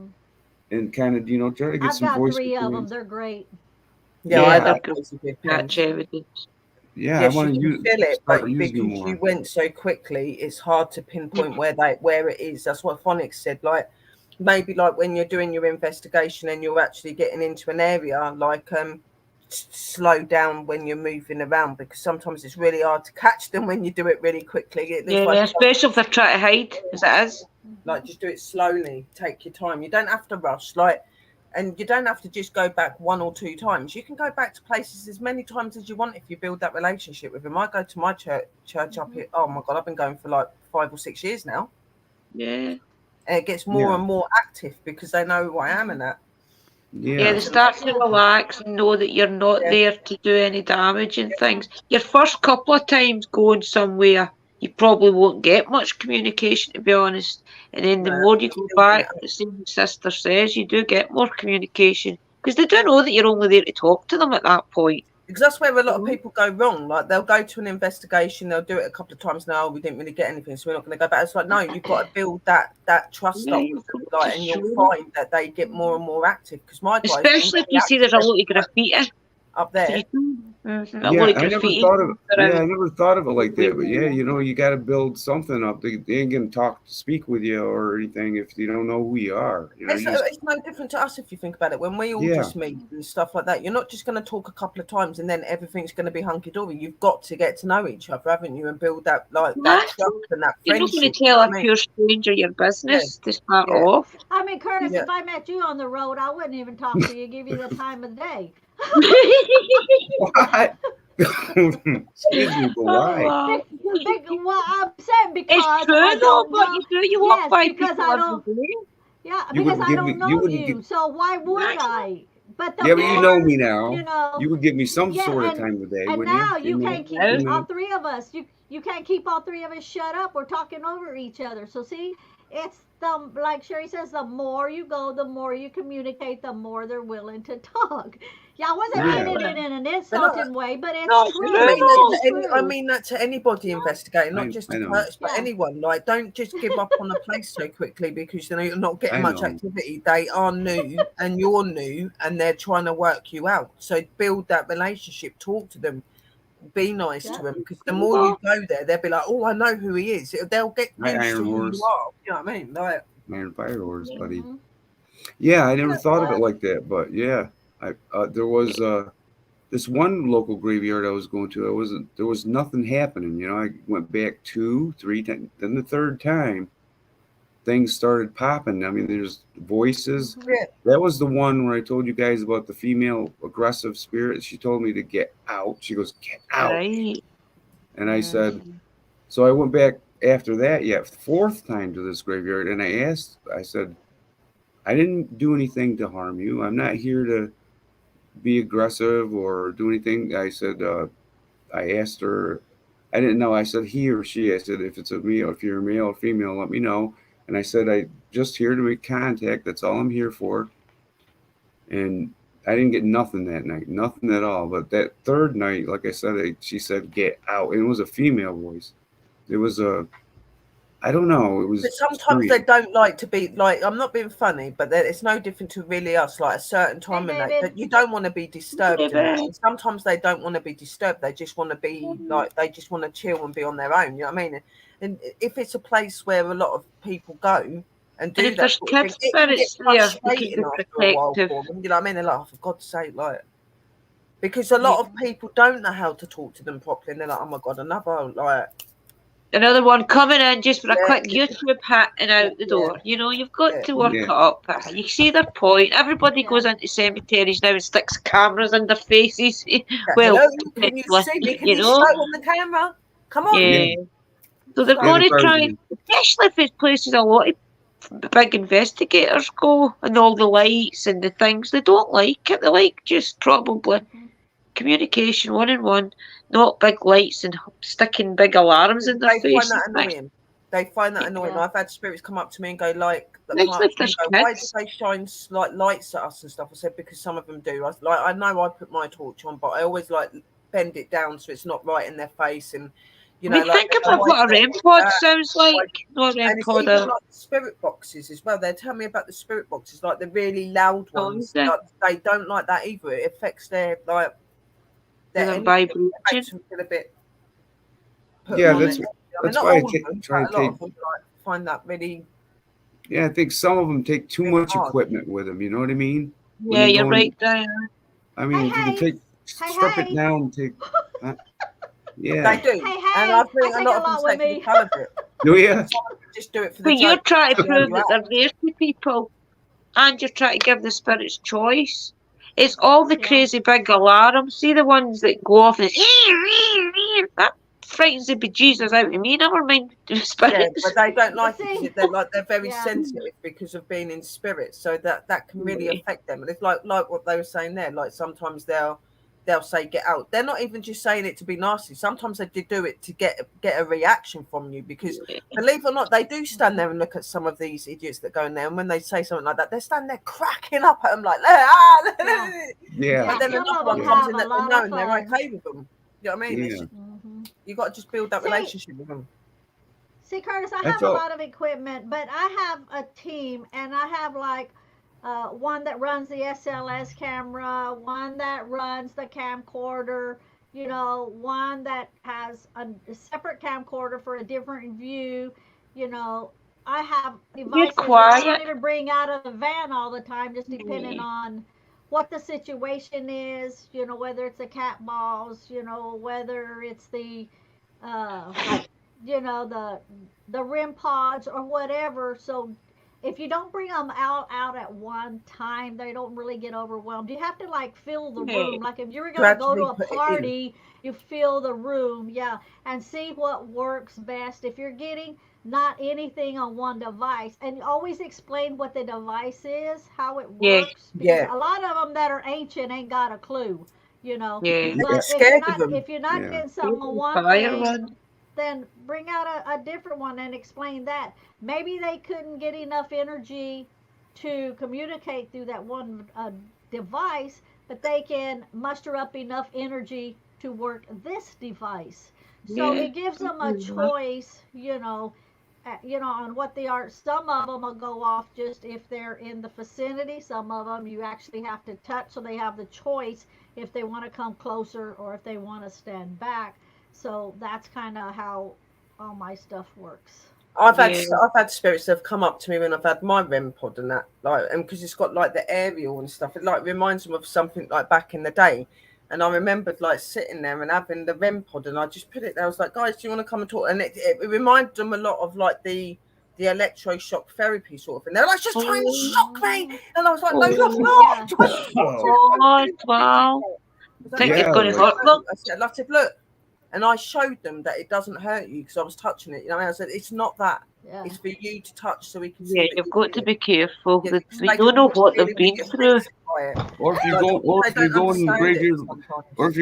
and kind of, try to get I've some got voice 3 of them. recordings. They're great. Yeah, Yeah, I they're like good. those big Catch pens. evidence. Yeah, I Yes, you want to can feel it, start but using them because more. you went so quickly, it's hard to pinpoint where it is. That's what Phonics said. Like maybe like when you're doing your investigation and you're actually getting into an area, like slow down when you're moving around because sometimes it's really hard to catch them when you do it really quickly. It looks Yeah, especially if they're trying to hide, as it is. like just do it slowly, take your time. You don't have to rush. Like and you don't have to just go back 1 or 2 times. You can go back to places as many times as you want if you build that relationship with them. I go to my church up here. Oh my God, I've been going for like 5 or 6 years now. Yeah. And it gets more and more active because they know who I am and that. Yeah, they start to relax and know that you're not there to do any damage and things. Your first couple of times going somewhere, you probably won't get much communication, to be honest. And then the more you go back, the same as Sister says, you do get more communication because they do know that you're only there to talk to them at that point. Because that's where a lot of people go wrong. Like they'll go to an investigation, they'll do it a couple of times. No, we didn't really get anything, so we're not going to go back. It's like no, you've got to build that trust up with them, like, and you'll find that they get more and more active. Because my guys, especially if you see there's a lot of graffiti up there. I never thought of it like that. But yeah, you got to build something up. They ain't gonna speak with you or anything if you don't know who you are. It's no different to us if you think about it. When we all just meet and stuff like that, you're not just going to talk a couple of times and then everything's going to be hunky dory. You've got to get to know each other, haven't you, and build that that trust and that you're friendship. You're not going to tell a pure stranger your business to start off. I mean, Curtis, if I met you on the road, I wouldn't even talk to you, give you the time of day. What? Excuse me, but why? Well, I'm saying because it's true, I don't but know. you walk by because people I don't. every day. Yeah, because I don't know you, so why would I? But the but you know me now. You know, you would give me some sort of time of day, and wouldn't now you? you can't keep all 3 of us. You can't keep all 3 of us shut up. We're talking over each other. So see, it's like Sherry says, the more you go, the more you communicate, the more they're willing to talk. Yeah, I wasn't meaning it in an insulting way, but it's true. I mean that to anybody investigating, not just to Curtis, but anyone. Like, don't just give up on a place so quickly because you're not getting much activity. They are new, and you're new, and they're trying to work you out. So build that relationship. Talk to them. Be nice to them because the more you go there, they'll be like, "Oh, I know who he is." They'll get used to who you are. You know what I mean? Like Iron Fire Horse, buddy. Yeah, I never thought of it like that, but yeah, there was this one local graveyard I was going to. There was nothing happening. I went back 2, 3 times. Then the third time, things started popping. I mean, there's voices. Yeah. That was the one where I told you guys about the female aggressive spirit. She told me to get out. She goes, "Get out." Right. And I said, so I went back after that, 4th time to this graveyard, and I said, I didn't do anything to harm you. I'm not here to be aggressive or do anything. I said, I asked her, I didn't know. I said he or she. I said, if it's a male, if you're a male or female, let me know. And I said, I just here to make contact. That's all I'm here for. And I didn't get nothing that night, nothing at all. But that third night, like I said, she said, "Get out." And it was a female voice. It was I don't know. It was. But sometimes they don't like to be like. I'm not being funny, but it's no different to really us. Like a certain time and that you don't want to be disturbed. And sometimes they don't want to be disturbed. They just want to be like they just want to chill and be on their own. You know what I mean? And if it's a place where a lot of people go and do that, sort of thing, it can get frustrating after a while for them. You know what I mean? They're like, oh, for God's sake, like. because a lot of people don't know how to talk to them properly, and they're like, oh my god, another one coming in just for a Yeah. quick YouTube hit and out the door. You know, you've got to work it up. You see their point. Everybody goes into cemeteries now and sticks cameras in their faces. Well, hello, can you see me? Can you show on the camera? Come on. yeah. So they're going to try, especially if it's places a lot of big investigators go, and all the lights and the things. They don't like it. They like just probably communication, one-on-one, not big lights and sticking big alarms in their They find faces. that annoying. They find that annoying. I've had spirits come up to me and go like, Especially if there's why do kids. they shine like lights at us and stuff? I said because some of them do. I know I put my torch on, but I always like bend it down so it's not right in their face. And you know, think about what a REM pod sounds like. Not REM and it's pod. even like spirit boxes as well. They tell me about the spirit boxes, like the really loud ones. Like, they don't like that either. It affects their like their vibration. Makes them feel a bit. That's why I try to take. Find that really. Yeah, I think some of them take too much equipment with them. You know what I mean? Yeah, you're right, Diane. I mean, if you can strip it down and take. Yeah, they do, and I think a lot of them take the caliber. Do you? Just do it for the. But you're trying to prove that they're there to people, and you're trying to give the spirits choice. It's all the crazy big alarms. See the ones that go off and that frightens the bejesus out of me. Never mind the spirits. Yeah, but they don't like it because they're very sensitive because of being in spirit. So that can really affect them. And it's like what they were saying there. Like sometimes they'll say get out. They're not even just saying it to be nasty. Sometimes they do it to get a reaction from you because believe it or not, they do stand there and look at some of these idiots that go in there, and when they say something like that, they're standing there cracking up at them like yeah. But then another one comes in that they know and they're okay with them. You know what I mean? Yeah. You got to just build that relationship with them. See, Curtis, I have a lot of equipment, but I have a team, and I have like one that runs the SLS camera, one that runs the camcorder, you know, one that has a separate camcorder for a different view. You know, I have devices that I don't even bring out of the van all the time, just depending on what the situation is, you know, whether it's the cat balls, you know, whether it's the, you know, the REM pods or whatever. So if you don't bring them out at one time, they don't really get overwhelmed. You have to like fill the room. Like if you were going to go to a party, you fill the room, and see what works best. If you're getting not anything on one device, and always explain what the device is, how it works. Because a lot of them that are ancient ain't got a clue, you know. But if you're not getting something on one thing, then bring out a different one and explain that. Maybe they couldn't get enough energy to communicate through that one device, but they can muster up enough energy to work this device. So it gives them a choice, you know, on what they are. Some of them will go off just if they're in the vicinity. Some of them you actually have to touch, so they have the choice if they want to come closer or if they want to stand back. So that's kind of how all my stuff works. I've had spirits that have come up to me when I've had my REM pod and that, like, and because it's got like the aerial and stuff, it like reminds them of something like back in the day. And I remembered like sitting there and having the REM pod, and I just put it there. I was like, guys, do you want to come and talk? And it reminded them a lot of like the electroshock therapy sort of thing. They're like, just trying to shock me. And I was like, no, you're not. Wow. I think it's going to hurt them. I said, look. And I showed them that it doesn't hurt you because I was touching it. You know, I said, it's not that. Yeah. It's for you to touch so we can see. Yeah, you've got to be careful. Yeah, we don't know what they've been through. Or if you're going in the graveyard, or if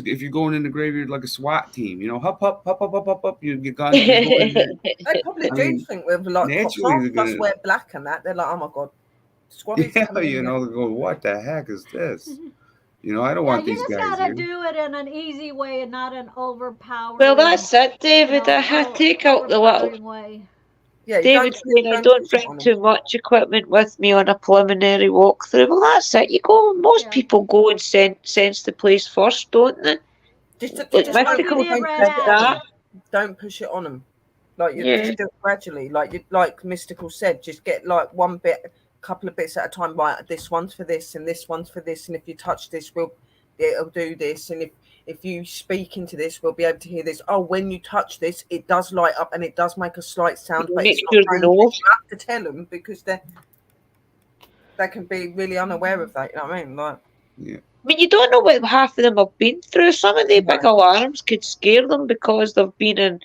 if you're going in the graveyard like a SWAT team, you know, up, you get guns. They probably do think we're like plus wear black and that. They're like, oh my god, squaddies. Yeah, you know, they're going, what the heck is this? You know, I don't want these guys. You just gotta do it in an easy way and not an overpowering. Well, that's it, David. I take out the little. Way. Yeah, David saying I don't bring too much equipment with me on a preliminary walkthrough. Well, that's it. You go. Most people go and sense the place first, don't they? Just don't push it on them. Like you just do it gradually. Like Mystical said, just get like one bit. Couple of bits at a time. Right, this one's for this and this one's for this, and if you touch this, it'll do this, and if you speak into this, we'll be able to hear this. Oh, when you touch this, it does light up and it does make a slight sound, but Make it's sure not they dangerous. know. You have to tell them because they can be really unaware of that. You know what I mean? Like, Yeah. I mean, you don't know what half of them have been through. Some of the No. big alarms could scare them because they've been in,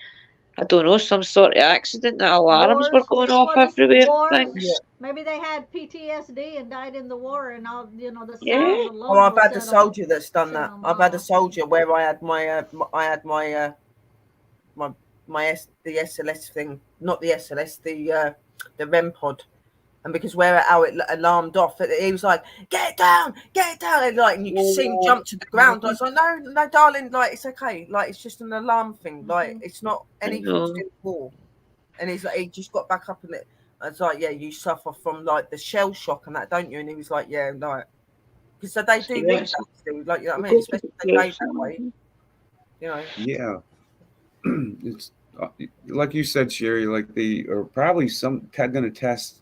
I don't know, some sort of accident that alarms were Wars, going off well, just everywhere. wars. Things. Yeah. Maybe they had PTSD and died in the war, and all the Yeah. sound Oh, alone I've will had a soldier that's done set that. 'em I've had a off. soldier where I had the SLS thing, not the SLS, the REM pod. And because where how it alarmed off, he was like, get it down, and like, and you could see him jump to the ground. I was like, no, no, darling, like, it's okay, like, it's just an alarm thing, like, it's not I anything to know. do with war. And he's like, he just got back up, and I was like, yeah, you suffer from like the shell shock and that, don't you? And he was like, yeah, like, because so they do Yeah. need that still, like, you know what I mean? Especially if they made that way, you know. Yeah. It's like you said, Sherry, like they are probably going to test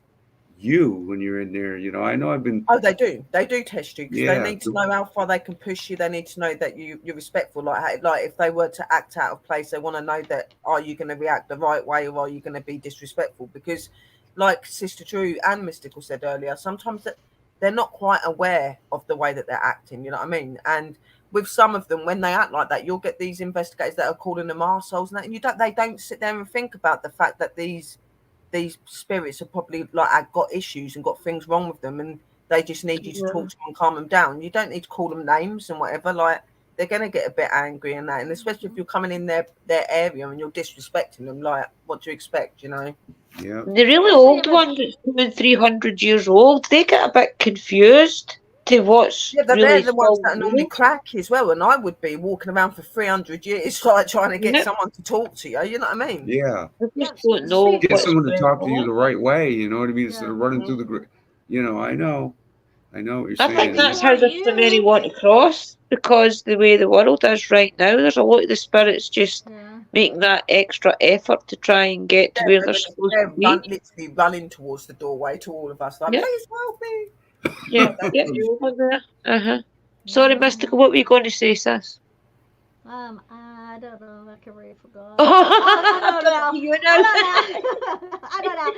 you when you're in there. You know, I know I've been, Oh, they do test you because they yeah, need to know how far they can push you. They need to know that you're respectful. Like if they were to act out of place, they want to know that, are you going to react the right way or are you going to be disrespectful? Because, like Sister Drew and Mystical said earlier, sometimes that they're not quite aware of the way that they're acting. You know what I mean? And with some of them, when they act like that, you'll get these investigators that are calling them arseholes and that, and they don't sit there and think about the fact that these spirits are probably like got issues and got things wrong with them, and they just need you to talk to them and calm them down. You don't need to call them names and whatever. Like, they're gonna get a bit angry and that, and especially if you're coming in their area and you're disrespecting them. Like, what do you expect? You know? yeah, The really Especially old if it's ones that's coming 300 years old, they get a bit confused to what's Yeah, they're really the ones still that are normally real. cracky as well. And I would be walking around for 300 years, like trying to get Yep. someone to talk to you. You know what I mean? yeah. They yeah. just don't know Get what's someone to going talk to you on. the right way. You know what I mean? Instead Yeah. of running through the, you know, I know what you're I And think saying. that's before how there's so many you, want to cross, because the way the world is right now, there's a lot of the spirits just yeah. making that extra effort to try and get to Yeah, where they're supposed to be. literally running towards the doorway to all of us, like, Yeah, please help me. yeah, Like that. get you over there. Uh-huh. Sorry, Mystical, what were you going to say, sis? I don't know. I already forgot. I don't know. You I know. don't know. I don't know.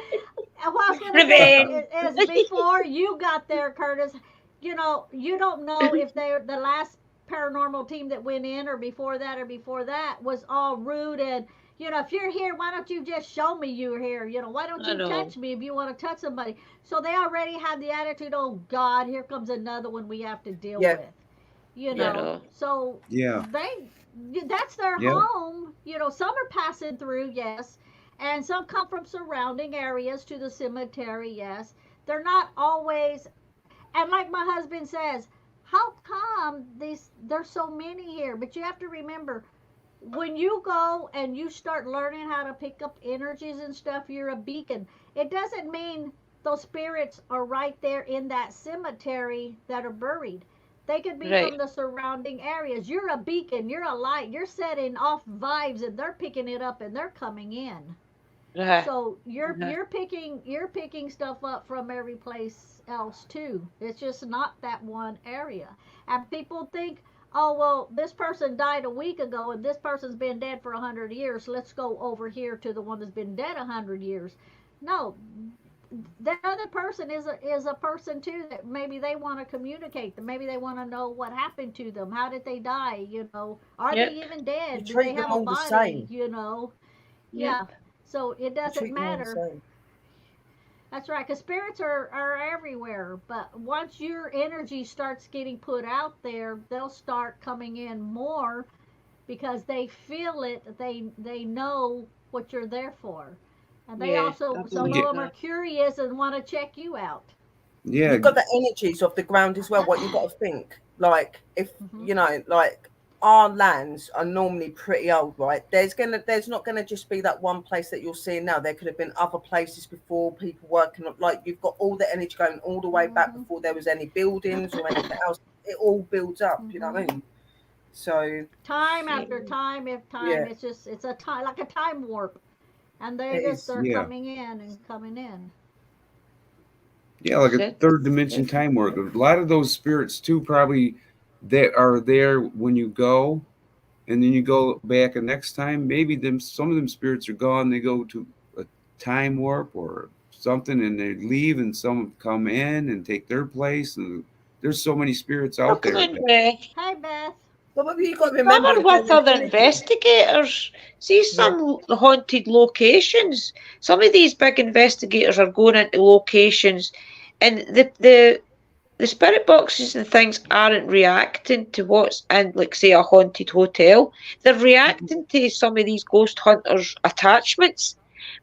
And what I was going to say Revenge. is before you got there, Curtis, you don't know if they're the last paranormal team that went in or before that was all rude and, if you're here, why don't you just show me you're here? Why don't I you know. touch me if you want to touch somebody? So they already had the attitude, oh God, here comes another one we have to deal Yeah. with. You know. So Yeah, that's their yeah, home. Some are passing through, yes, and some come from surrounding areas to the cemetery, yes. They're not always, and like my husband says, how come there's so many here? But you have to remember, when you go and you start learning how to pick up energies and stuff, you're a beacon. It doesn't mean those spirits are right there in that cemetery that are buried. They could be Right. from the surrounding areas. You're a beacon, you're a light, you're setting off vibes and they're picking it up and they're coming in. Uh-huh. So you're Uh-huh. you're picking stuff up from every place else too. It's just not that one area. And people think, oh well, this person died a week ago and this person's been dead for 100 years. Let's go over here to the one that's been dead 100 years. No, that other person is a person too that maybe they want to communicate. That maybe they want to know what happened to them. How did they die? Are Yep. they even You dead? Do treat they them have a all the body? same. Yeah. Yep. So it You doesn't treat them all the matter. same. That's right, because spirits are everywhere. But once your energy starts getting put out there, they'll start coming in more because they feel it. They know what you're there for, and they Yeah, also, I some of believe them are that. curious and want to check you out. yeah, You've got the energies of the ground as well. What you've got to think, like, if Hmm. like, our lands are normally pretty old, right? There's not gonna just be that one place that you're seeing now. There could have been other places before, people working on, like, you've got all the energy going all the way back Hmm. before there was any buildings or anything else. It all builds up, you know what I Hmm. mean? So Time Yeah. after time, if time, yeah, it's a time, like a time warp, and it is. they're yeah, coming in and coming in. yeah, like That's a it. third dimension Yep. time work. A lot of those spirits too probably that are there when you go, and then you go back the next time. Maybe some of them spirits are gone. They go to a time warp or something, and they leave, and some come in and take their place. And there's so many spirits out Welcome there. in, Beth. Hi, Beth. But you got to Some remember are as well, with other investigators. See yeah, some haunted locations. Some of these big investigators are going into locations, and the spirit boxes and things aren't reacting to what's in, like, say, a haunted hotel. They're reacting to some of these ghost hunters' attachments.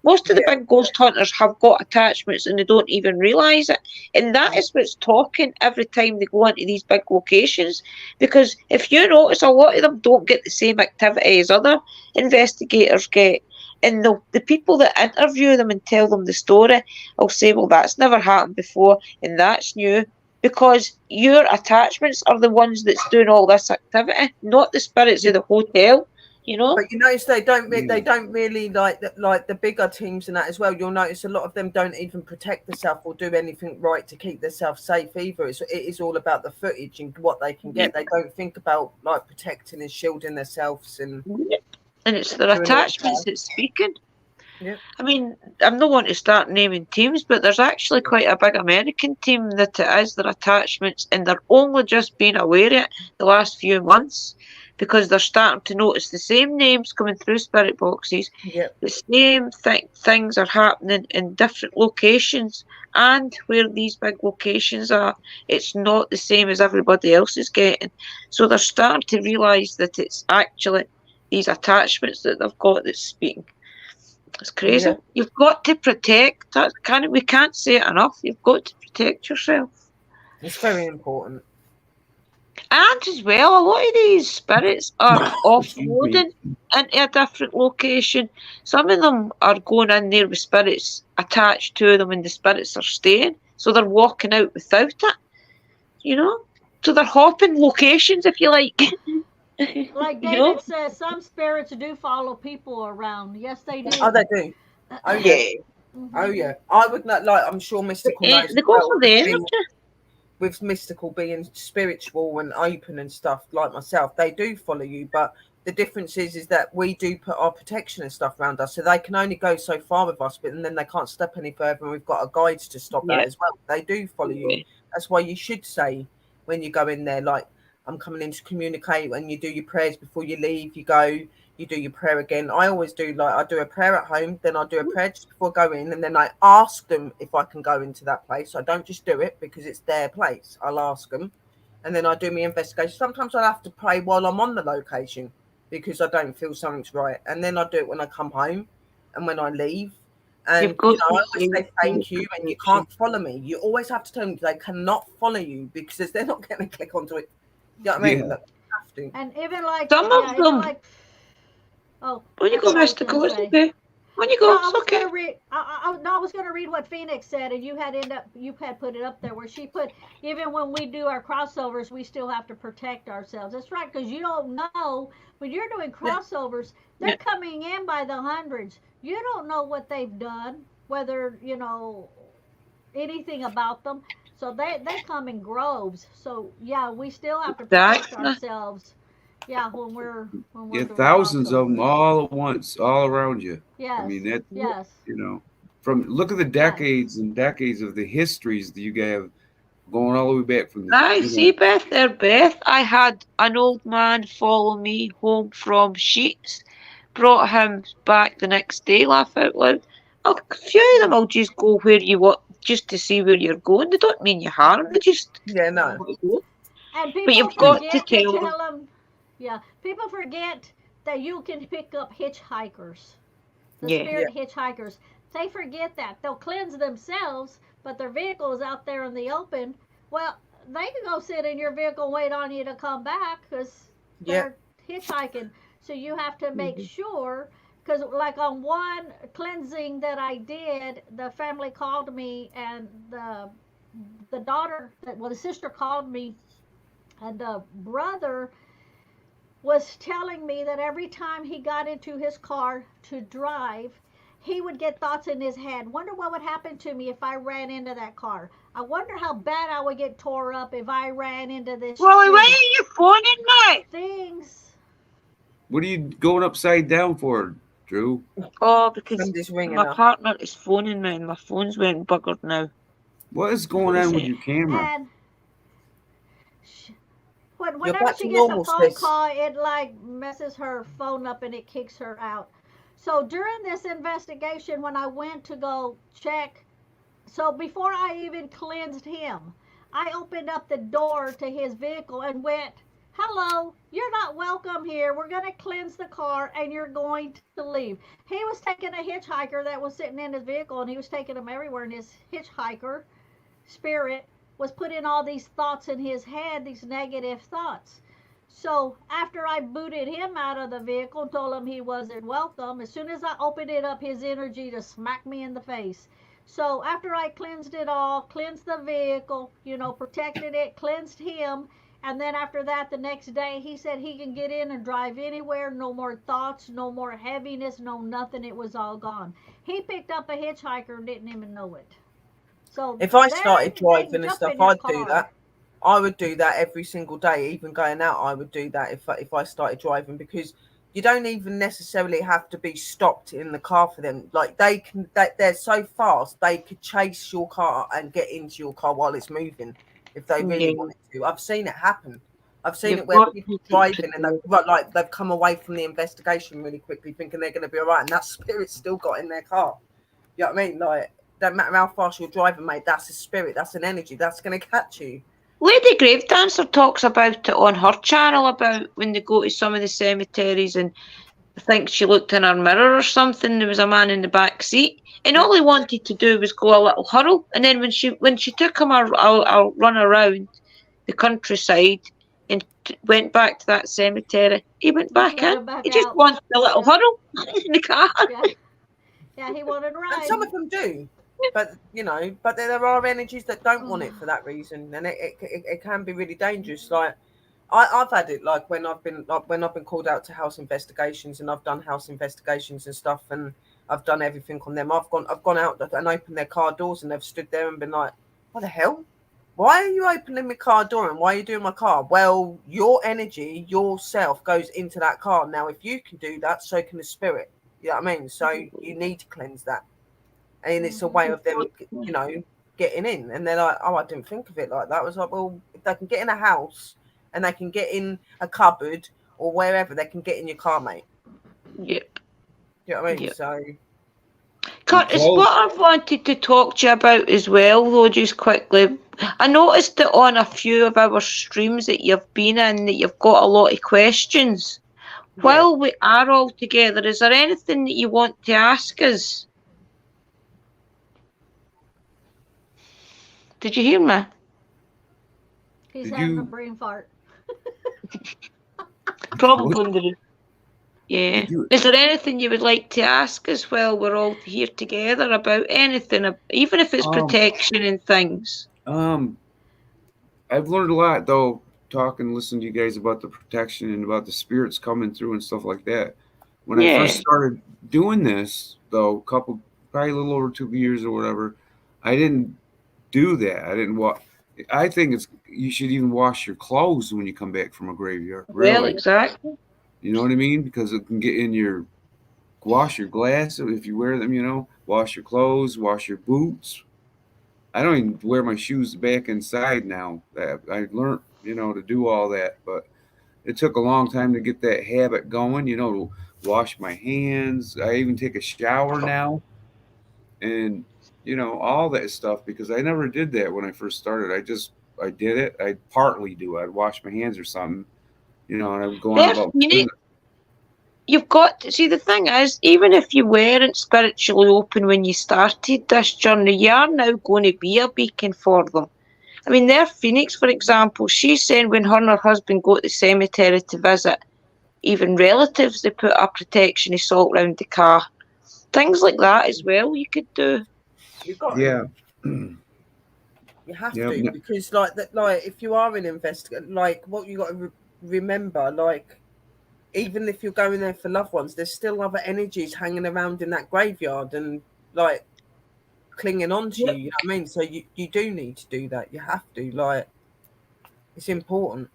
Most of the yeah, big ghost hunters have got attachments and they don't even realise it. And that is what's talking every time they go into these big locations. Because if you notice, a lot of them don't get the same activity as other investigators get. And the people that interview them and tell them the story will say, well, that's never happened before and that's new, because your attachments are the ones that's doing all this activity, not the spirits yeah. of the hotel, you know? But you notice they Yeah. don't really like the bigger teams and that as well. You'll notice a lot of them don't even protect themselves or do anything right to keep themselves safe either. It is all about the footage and what they can get. Yep. They don't think about like protecting and shielding themselves and Yep. And it's their doing it. attachments that's speaking. Yeah, I mean, I'm not wanting to start naming teams, but there's actually quite a big American team that it is their attachments, and they're only just being aware of it the last few months because they're starting to notice the same names coming through spirit boxes. yeah, The same things are happening in different locations, and where these big locations are, it's not the same as everybody else is getting. So they're starting to realise that it's actually these attachments that they've got that's speaking. It's crazy. yeah. You've got to protect. We can't say it enough. You've got to protect yourself. It's very important. And as well, a lot of these spirits are Excuse me. offloading into a different location. Some of them are going in there with spirits attached to them, and the spirits are staying. So they're walking out without it, you know? So they're hopping locations, if you like. Like You know? David says, some spirits do follow people around. Yes, they Oh, do. they do. Oh yeah, Yeah. oh Hmm. yeah. I would not like. I'm sure Mystical knows as They go well. for the energy. With Mystical being spiritual and open and stuff like myself, they do follow you. But the difference is that we do put our protection and stuff around us, so they can only go so far with us, but and then they can't step any further. And we've got a guide to stop that Yeah. as well. They do follow you. That's why you should say when you go in there, like, I'm coming in to communicate. When you do your prayers before you leave, you do your prayer again. I always do, like, I do a prayer at home, then I do a prayer just before I go in, and then I ask them if I can go into that place. I don't just do it because it's their place. I'll ask them, and then I do my investigation. Sometimes I'll have to pray while I'm on the location because I don't feel something's right, and then I do it when I come home and when I leave. You've And got I to always say thank you, and you can't follow me. You always have to tell them they cannot follow you because they're not going to click onto it. You know what I mean? Yeah. Look, you have to. And even like, some yeah, of even them. like, oh, When you that's go, what I was gonna mystical, it's say. okay. When you No, go, I it's was okay. gonna read. No, I was gonna read what Phoenix said, and you had put it up there where she put, even when we do our crossovers, we still have to protect ourselves. That's right, because you don't know when you're doing Yeah, crossovers, they're Yeah. coming in by the hundreds. You don't know what they've done, whether anything about them. So they come in groves. So yeah, we still have to protect Exactly. ourselves. Yeah, when we're Yeah, doing thousands of them crossovers. all at once, all around you. I Yes, mean, that, yes, you know, from look at the yes. decades and decades of the histories that you have going all the way back from the, I see, Beth there, Beth. I had an old man follow me home from Sheets, brought him back the next day, laugh out loud. A few of them will just go where you want, just to see where you're going. They don't mean you harm, they just yeah, no, want to go. And But people you've got to forget to tell them. tell them, yeah, people forget that you can pick up hitchhikers, the Yeah. yeah, spirit hitchhikers. They forget that. They'll cleanse themselves, but their vehicle is out there in the open. Well, they can go sit in your vehicle and wait on you to come back because yeah, they're hitchhiking. So you have to make Mhm. sure, because like on one cleansing that I did, the family called me and the daughter, well, the sister called me, and the brother was telling me that every time he got into his car to drive, he would get thoughts in his head. Wonder what would happen to me if I ran into that car. I wonder how bad I would get tore up if I ran into this Wally, why tree. are you phoning me? Things. What are you going upside down for, Drew? Oh, because Somebody's ringing my her. partner is phoning me and my phone's went buggered now. What is going on with your camera? And You're whenever back she to gets a normal, phone sis. call, it like messes her phone up and it kicks her out. So during this investigation, when I went to go check, so before I even cleansed him, I opened up the door to his vehicle and went, "Hello, you're not welcome here. We're going to cleanse the car and you're going to leave." He was taking a hitchhiker that was sitting in his vehicle and he was taking him everywhere. And his hitchhiker spirit was putting all these thoughts in his head, these negative thoughts. So after I booted him out of the vehicle and told him he wasn't welcome, as soon as I opened it up, his energy just smacked me in the face. So after I cleansed it all, cleansed the vehicle, protected it, cleansed him, and then after that, the next day, he said he can get in and drive anywhere, no more thoughts, no more heaviness, no nothing. It was all gone. He picked up a hitchhiker and didn't even know it. So If I they started can driving and jump stuff, in your I'd do car. that. I would do that every single day. Even going out, I would do that if I started driving, because you don't even necessarily have to be stopped in the car for them. Like they're so fast, they could chase your car and get into your car while it's moving if they really Yeah. wanted to. I've seen it happen. I've seen You've it where got people to keep driving and protected. they've come away from the investigation really quickly, thinking they're going to be all right, and that spirit's still got in their car. You know what I mean? Like, don't matter how fast you're driving, mate. That's a spirit. That's an energy. That's going to catch you. Lady Grave Dancer talks about it on her channel about when they go to some of the cemeteries, and I think she looked in her mirror or something. There was a man in the back seat, and all he wanted to do was go a little huddle. And then when she took him a run around the countryside and went back to that cemetery, he went Just back let in. him back He just out. wanted a little Yeah, huddle in the car. yeah, yeah. He wanted to And ride. some of them do, but there are energies that don't want it for that reason, and it can be really dangerous. Like I've had it, like when I've been called out to house investigations, and I've done house investigations and stuff, and I've done everything on them. I've gone out and opened their car doors, and they've stood there and been like, "What the hell? Why are you opening my car door and why are you doing my car?" Well, your energy, yourself goes into that car. Now, if you can do that, so can the spirit. You know what I mean? So you need to cleanse that. And it's a way of them, getting in. And they're like, "Oh, I didn't think of it like that." I was like, well, if they can get in a house and they can get in a cupboard or wherever, they can get in your car, mate. Yep. You know what I mean? Yep. So Curtis, what I've wanted to talk to you about as well, though, just quickly, I noticed that on a few of our streams that you've been in, that you've got a lot of questions. yeah. While we are all together, is there anything that you want to ask us? Did you hear me? He's Did having a you? brain fart. Probably. Yeah. Did you? Is there anything you would like to ask us while we're all here together about anything, even if it's protection and things? I've learned a lot though, talking, listening to you guys about the protection and about the spirits coming through and stuff like that. When I Yeah. first started doing this, though, probably a little over 2 years or whatever, I didn't do that. I didn't wash. I think you should even wash your clothes when you come back from a graveyard. Well, Really, exactly. you know what I mean? Because it can get in your wash your glasses if you wear them. Wash your clothes, wash your boots. I don't even wear my shoes back inside now. I learned, to do all that, but it took a long time to get that habit going. To wash my hands. I even take a shower now, and all that stuff because I never did that when I first started. I did it. I'd partly do it. I'd wash my hands or something, and I'm going There, about. you've got to see, the thing is, even if you weren't spiritually open when you started this journey, you are now going to be a beacon for them. I mean, there, Phoenix, for example, she's saying when her and her husband go to the cemetery to visit even relatives, they put a protection of salt round the car. Things like that as well you could do. you've got Yeah. You have Yeah. to, because like if you are an investigator, like what you got to remember, like even if you're going there for loved ones, there's still other energies hanging around in that graveyard and like clinging on to you. You know what I mean? So you do need to do that. You have to. Like, it's important.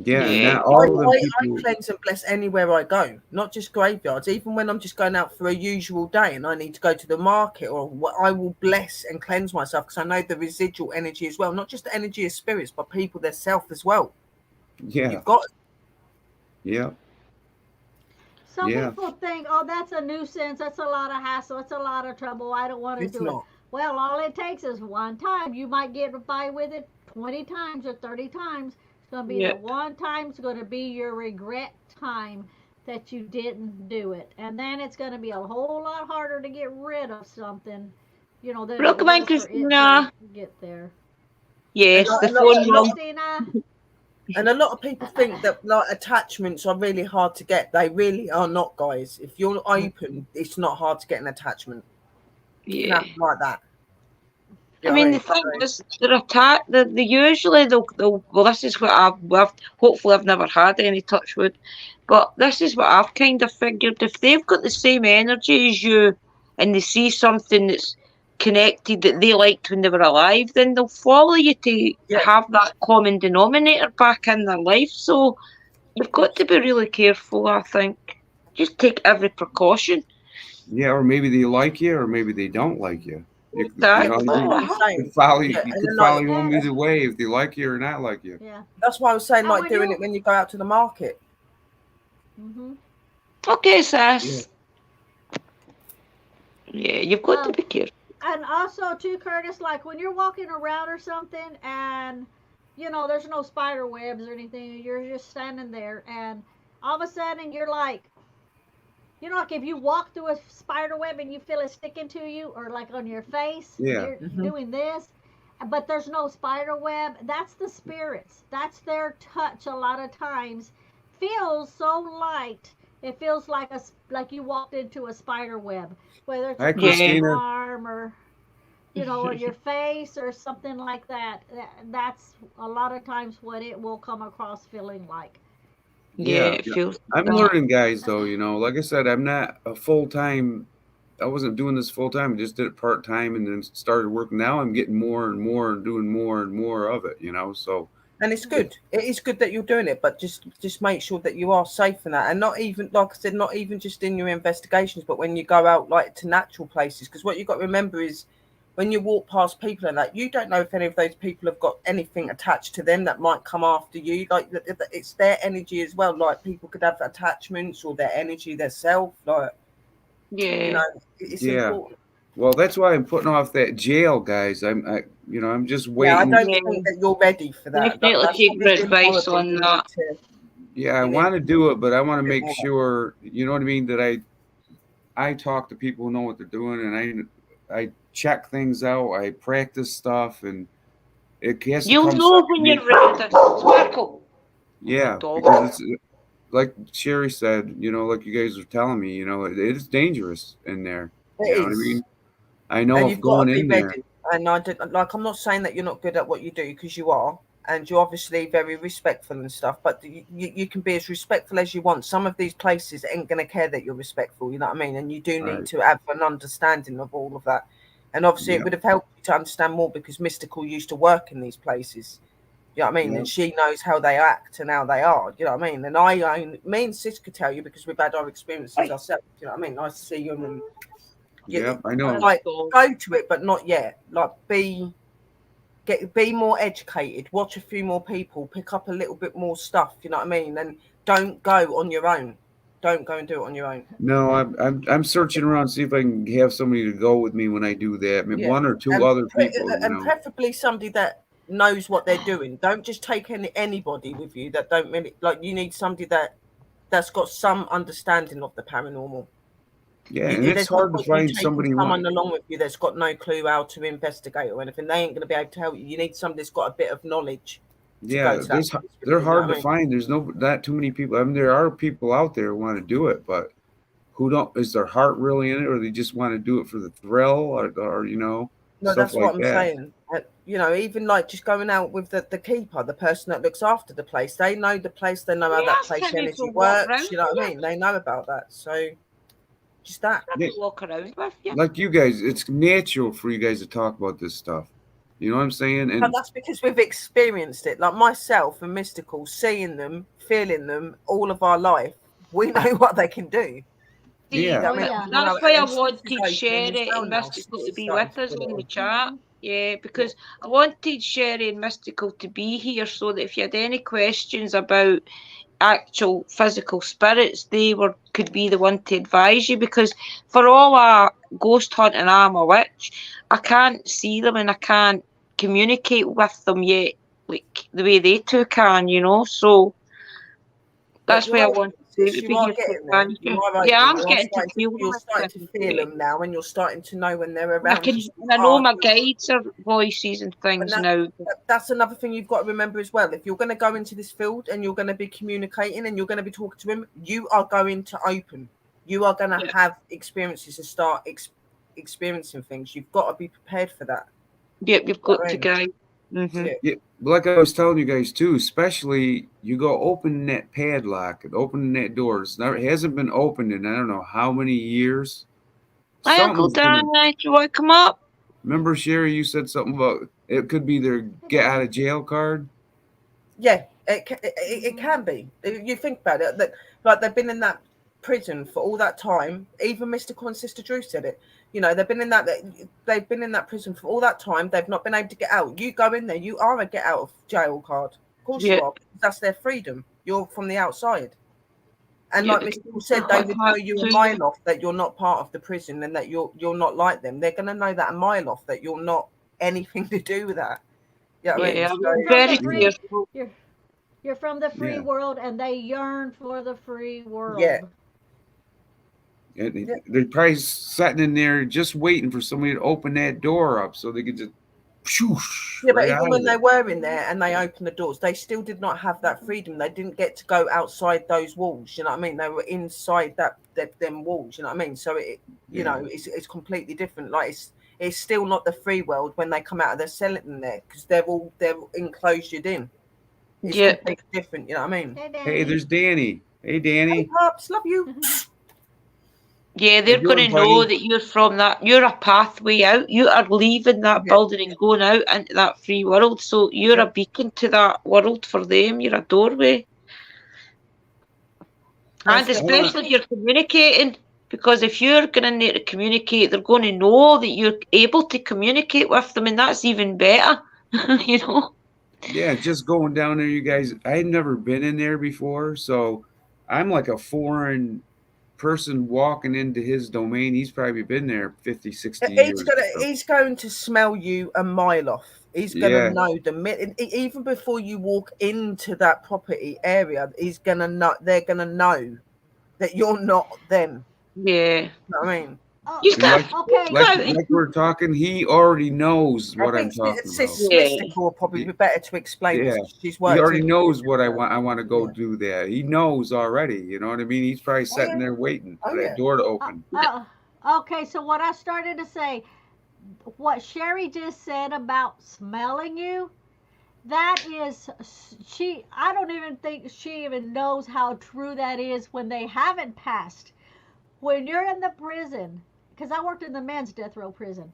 Yeah, and Yeah. not all of them I people. cleanse and bless anywhere I go, not just graveyards. Even when I'm just going out for a usual day and I need to go to the market, or what, I will bless and cleanse myself because I know the residual energy as well, not just the energy of spirits, but people themselves as well. Yeah, You've got yeah, Some yeah. people think, oh, that's a nuisance. That's a lot of hassle. It's a lot of trouble. I don't want to it's do it. not. Well, all it takes is one time. You might get by with it 20 times or 30 times. It's going to be Yeah. the one time. It's going to be your regret time that you didn't do it. And then it's going to be a whole lot harder to get rid of something, you know, than it Welcome in, was for it to Christina. get there. Yes, And the a phone Hey, mum. Christina. And a lot of people think that like attachments are really hard to get. They really are not, guys. If you're open, it's not hard to get an attachment. Yeah. Like that. I mean, the thing is, they're attacked. They usually they'll. Well, this is what I've. Hopefully, I've never had any touch wood, but this is what I've kind of figured. If they've got the same energy as you, and they see something that's connected that they liked when they were alive, then they'll follow you to Yeah. have that common denominator back in their life. So you've got to be really careful. I think just take every precaution. Yeah, or maybe they like you, or maybe they don't like you. You Exactly. could follow you. Yeah, You and could then, follow like, you home either way if they like you or not like you. Yeah. that's why I was saying, And like when doing you- it when you go out to the market. Mm-hmm. Okay, sis. Yeah, you've got to be careful. And also too, Curtis, like when you're walking around or something and you know there's no spider webs or anything, you're just standing there and all of a sudden you're like, you know, like if you walk through a spider web and you feel it sticking to you or like on your face, Yeah. you're Mhm. doing this, but there's no spider web. That's the spirits. That's their touch. A lot of times feels so light. It feels like like you walked into a spider web, whether it's Hi, across your Christina. arm or you know, or your face or something like that. That's a lot of times what it will come across feeling like. Yeah, Yeah. it feels I'm like that. learning, guys, though, you know, like I said, I'm not a full-time, I wasn't doing this full-time, I just did it part-time and then started working. Now I'm getting more and more and doing more and more of it, you know, so And it's good. It is good that you're doing it, but just make sure that you are safe in that, and not even, like I said, not even just in your investigations, but when you go out like to natural places. Because what you've got to remember is when you walk past people and that, you don't know if any of those people have got anything attached to them that might come after you. Like it's their energy as well. Like people could have attachments or their energy, their self. Like Yeah. you know, it's Yeah. important. well, that's why I'm putting off that jail, guys. I'm just Yeah, I waiting. don't Yeah. think that you're ready for that. Definitely That's take probably your advice more on you that. need to- Yeah, I you need want to do it, but I want to bit make more. sure, you know what I mean, that I talk to people who know what they're doing, and I check things out, I practice stuff, and it has to You'll come know from when me. you're ready. Sparkle. Yeah, Dog. because it's like Sherry said, you know, like you guys were telling me, you know, it is dangerous in there. It You know what I is. mean? I know And if you've got going to be in there. ready. And I did, like, I'm not saying that you're not good at what you do, because you are, and you're obviously very respectful and stuff. But you can be as respectful as you want. Some of these places ain't gonna care that you're respectful. You know what I mean? And you do need Right. to have an understanding of all of that. And obviously, Yeah. it would have helped you to understand more because Mystical used to work in these places. You know what I mean? Yeah. And she knows how they act and how they are. You know what I mean? And me and Sis could tell you because we've had our experiences ourselves. You know what I mean? I see you and Yeah, I know. like go to it, but not yet. Like be more educated. Watch a few more people. Pick up a little bit more stuff. You know what I mean? And don't go on your own. Don't go and do it on your own. No, I'm searching around to see if I can have somebody to go with me when I do that. I mean, Yeah. one or two And other people, you and know. preferably somebody that knows what they're doing. Don't just take anybody with you that don't really like. You need somebody that's got some understanding of the paranormal. Yeah, and it's There's no hard to point in you find taking somebody someone along with you that's got no clue how to investigate or anything. They ain't going to be able to help you. You need somebody that's got a bit of knowledge. Yeah, go to that place with they're you, hard know to what I mean? find. There's not too many people. I mean, there are people out there who want to do it, but who don't? Is their heart really in it, or they just want to do it for the thrill, or you know? No, stuff that's what like I'm that. saying. You know, even like just going out with the keeper, the person that looks after the place, they know the place, they know how We that ask place him if energy he'll walk works. round You know what I with mean? They know about that. So just that. you. Yeah, He'll walk around with you. like you guys, it's natural for you guys to talk about this stuff. You know what I'm saying? But And that's because we've experienced it. Like myself and Mystical, seeing them, feeling them all of our life, we know what they can do. See, yeah, Oh I mean, yeah. you know, that's why I and Sis is wanted opening as Sherry well and now. Mystical Sis to is be starting with to us feel on it the all. chat. Yeah, because I wanted Sherry and Mystical to be here so that if you had any questions about actual physical spirits, they could be the one to advise you. Because for all our ghost hunting, I'm a witch. I can't see them and I can't communicate with them yet, like the way they two can, So But that's you're why I opening, want you sis. to You be are here to getting there. advise You you. are Yeah, opening. I'm getting to feel them. You're starting to feel them now, and you're starting to know when they're I around can, you. and I know my guides are voices and And things now. that's another thing you've got to remember as well. If you're going to go into this field and you're going to be communicating and you're going to be talking to them, you are going to open. You are going to Yeah, have experiences and start experiencing things. You've got to be prepared for that. yeah, you've You know got what I to mean? guide. Yeah. yeah. Like I was telling you guys too, especially you go open that padlock and open that doors. Now it hasn't been opened in I don't know how many years. Hi, Uncle Something's Dan. gonna. Do you want to come up? Remember, Sherry, you said something about it could be their Hey, get out Daddy. of jail card. Yeah, it can be. You think about it, that like they've been in that prison for all that time. Even Mr. and Sister Drew said it. You know, they've been in that prison for all that time. They've not been able to get out. You go in there, you are a get out of jail card. Of course Yeah, you are. That's their freedom. You're from the outside. And yeah, like they Mr. can said, they like would know that you a to you. mile off that you're not part of the prison and that you're not like them. They're gonna know that a mile off that you're not anything to do with that. You know what I mean? Yeah, So I'm You're from the very Yeah, free. careful. You're you're from the free yeah. world, and they yearn for the free yeah. world. And Yeah. they're probably sitting in there just waiting for somebody to open that door up so they could just whoosh, Yeah, but right even out of when they there. were in there and they opened the doors, they still did not have that freedom. They didn't get to go outside those walls. You know what I mean? They were inside them walls. You know what I mean? So Yeah, it's completely different. Like it's still not the free world when they come out of their cell in there because they're enclosed in. It's Yeah, completely different. You know what I mean? Hey, hey, Danny. there's Danny. Hey, Hey, Danny, pups, love you. yeah, how they're you going doing, to know buddy? that you're from that. You're a pathway out. You are leaving that Yeah, building and going out into that free world. So you're yeah. a beacon to that world for them. You're a doorway. And Most I want especially definitely. if you're communicating, because if you're going in there to communicate, they're going to know that you're able to communicate with them, and that's even better, you know? to, yeah, just going down there, you guys. I had never been in there before, so I'm like a foreign person walking into his domain. He's probably been there 50, 60 years or something. He's going to smell you a mile off. He's going to Yeah, know the minute, even before you walk into that property area, he's going to know. They're going to know that you're not them. Yeah. You know what I mean? Oh, You and got okay. like we're talking, he already knows I what I'm think talking about. Sis yeah, Mystical will probably He- be better to explain Yeah, this. She's he worked already in. knows what I want. I want to go Yeah. do that. He knows already. You know what I mean? He's probably Oh sitting yeah. there waiting Oh for that yeah. door to Uh, open. uh, okay, so what I started to say, what Sherry just said about smelling you, that is, I don't even think she even knows how true that is when they haven't passed. When you're in the prison, because I worked in the men's death row prison,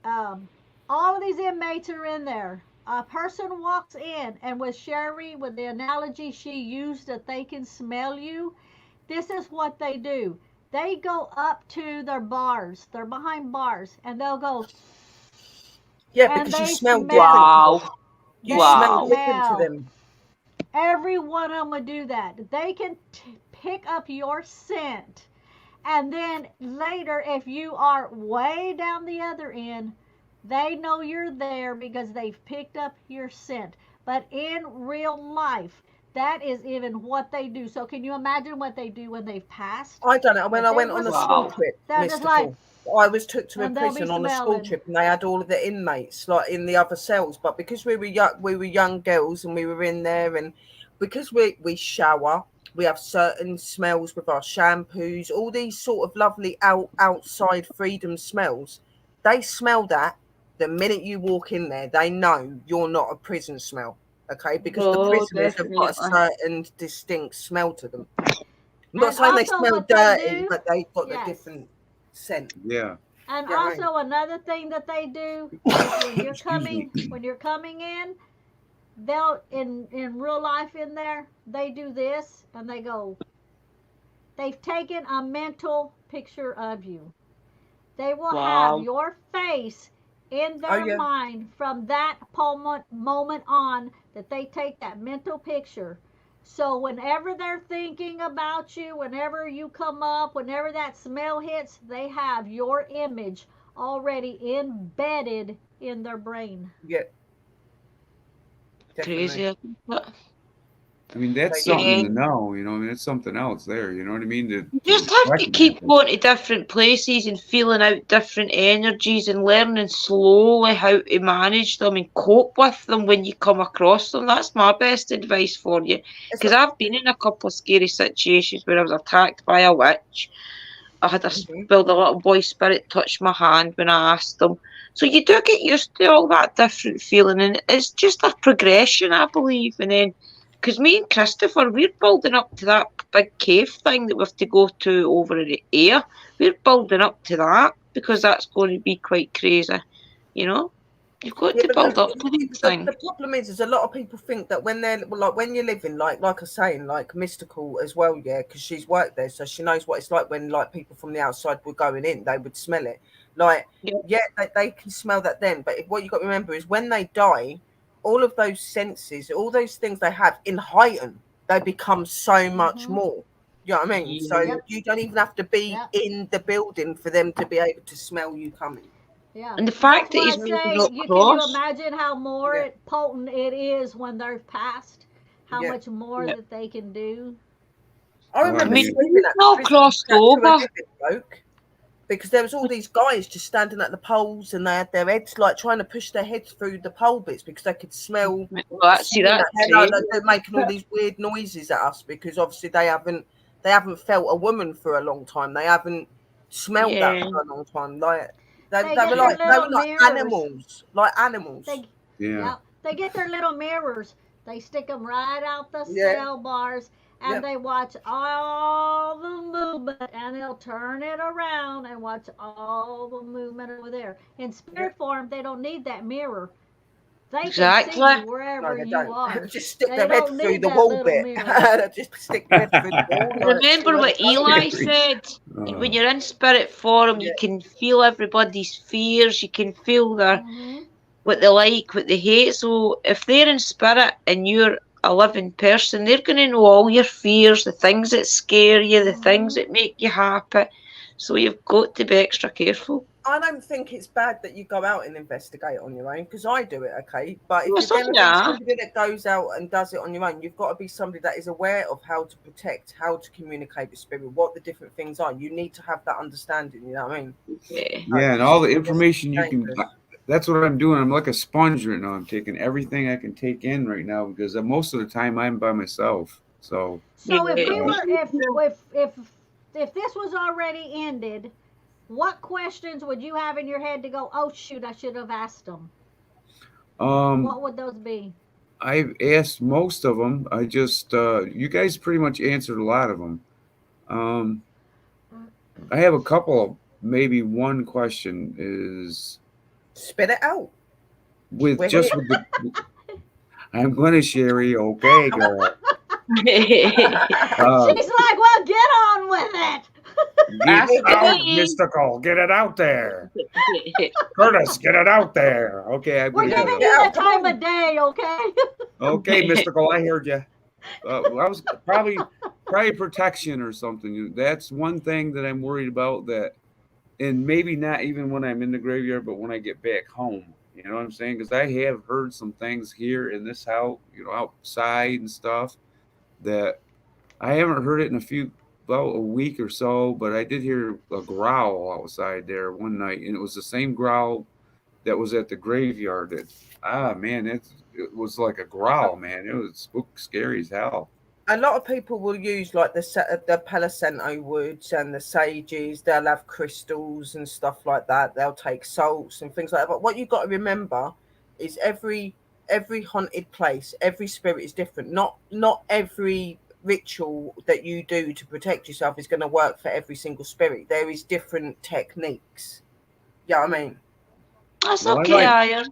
um, all of these inmates are in there. A person walks in, and with Sherry, with the analogy she used that they can smell you, this is what they do. They go up to their bars, they're behind bars, and they'll go, Yeah, and because you they smell different to smell. them. wow, You They smell wow. different to smell. them. Every one of them would do that. They can pick up your scent. And then later, if you are way down the other end, they know you're there because they've picked up your scent. But in real life, that is even what they do. So can you imagine what they do when they've passed? I done it when If I they went on were, a school Wow. trip, they're just like, Mystical. I was took to a and they'll be prison on a school smelling. trip, and they had all of the inmates like in the other cells. But because we were young girls, and we were in there, and because we shower, we have certain smells with our shampoos, all these sort of lovely outside freedom smells. They smell that, the minute you walk in there, they know you're not a prison smell. Okay, because the Oh, prisoners have got a definitely. certain distinct smell to them. I'm not And saying they also smell what they dirty, do, but they've got a yes. different scent. Yeah. And You know what I mean? also another thing that they do is when you're Excuse me. coming in, they'll in real life in there, they do this and they go, they've taken a mental picture of you. They will have Wow. your face in Oh their yeah, mind from that moment on that they take that mental picture. So whenever they're thinking about you, whenever you come up, whenever that smell hits, they have your image already embedded in their brain. yeah, definitely. Crazy. I mean, that's They do. something Yeah. to know. I mean, it's something else there. You know what I mean? You To just have to recognize keep it. going to different places and feeling out different energies and learning slowly how to manage them and cope with them when you come across them. That's my best advice for you. It's Because like, I've been in a couple of scary situations where I was attacked by a witch. I had mhm. well, the little boy spirit touched my hand when I asked them. So you do get used to all that different feeling, and it's just a progression, I believe. And then, because me and Christopher, we're building up to that big cave thing that we have to go to over in the air. We're building up to that because that's going to be quite crazy. You know, you've got Yeah, to but build up to these things. the problem is a lot of people think that when they're like when you're living like I'm saying like mystical as well, yeah, because she's worked there, so she knows what it's like when like people from the outside were going in, they would smell it. Like, Yeah, yeah, they can smell that then, but what you got to remember is when they die, all of those senses, all those things they have in heighten, they become so much Mhm. more. You know what I mean? So yeah. Yep. you don't even have to be Yep. in the building for them to be able to smell you coming. Yeah. And the That's fact that why he's I moving say up you can you cross. imagine how more Yeah, potent it is when they're passed, how yeah. much more Yeah. that they can do. I Oh, I I remember mean, mean, sleeping he's at the all prison with crossed that to a over. living bloke because there was all these guys just standing at the poles and they had their heads like trying to push their heads through the pole bits because they could smell Well, the see, semen that that's crazy. they're making all these weird noises at us because obviously they haven't felt a woman for a long time. They haven't smelled that Yeah. for a long time. Like they, They they were get their like they little were like mirrors. animals, like animals. They yeah. yeah, they get their little mirrors. They stick them right out the Yeah, cell bars and yep, they watch all the movement and they'll turn it around and watch all the movement over there. In yep. spirit form, they don't need that mirror. They can see Exactly. you No, wherever they you don't. are. Just stick They their head don't through need the that wall little bit. mirror. Just stick their head through the wall. Like, see Remember where what they're going. Eli said? When Uh, you're in spirit form, you Yeah. can feel everybody's fears, you can feel their Hmm. what they like, what they hate. So if they're in spirit and you're a living person, they're going to know all your fears, the things that scare you, the things Hmm. that make you happy. So you've got to be extra careful. I don't think it's bad that you go out and investigate on your own because I do it, okay. But if Well, you're some going to be yeah. somebody that goes out and does it on your own, you've got to be somebody that is aware of how to protect, how to communicate with spirit, what the different things are. You need to have that understanding. You know what I mean? Yeah. yeah, and Because all the it's information you can. dangerous. That's what I'm doing. I'm like a sponge right now. I'm taking everything I can take in right now because most of the time I'm by myself. So, So if we Yeah. uh, were, if this was already ended, what questions would you have in your head to go? Oh shoot, I should have asked them. um, What would those be? I've asked most of them. I just, you guys pretty much answered a lot of them. Um, I have a couple. Maybe one question is Spit it out. with We're here. just with the. I'm gonna Sherry. Okay, girl. Uh, She's like, well, get on with it. get Ask out, away. mystical. Get it out there. Curtis, get it out there. Okay, I'm We're gonna Get get giving it. it you out. the Come time on. of day, okay? Okay, mystical. I heard you. I was probably protection or something. That's one thing that I'm worried about. That, and maybe not even when I'm in the graveyard, but when I get back home. You know what I'm saying? Because I have heard some things here in this house, outside and stuff that I haven't heard it in about a week or so. But I did hear a growl outside there one night, and it was the same growl that was at the graveyard. Man, it was like a growl, man. It was scary as hell. A lot of people will use like the Palo Santo woods and the sages. They'll have crystals and stuff like that. They'll take salts and things like that. But what you've got to remember is every haunted place, every spirit is different. Not every ritual that you do to protect yourself is going to work for every single spirit. There is different techniques. Yeah, I mean, That's Well, okay, like Iron.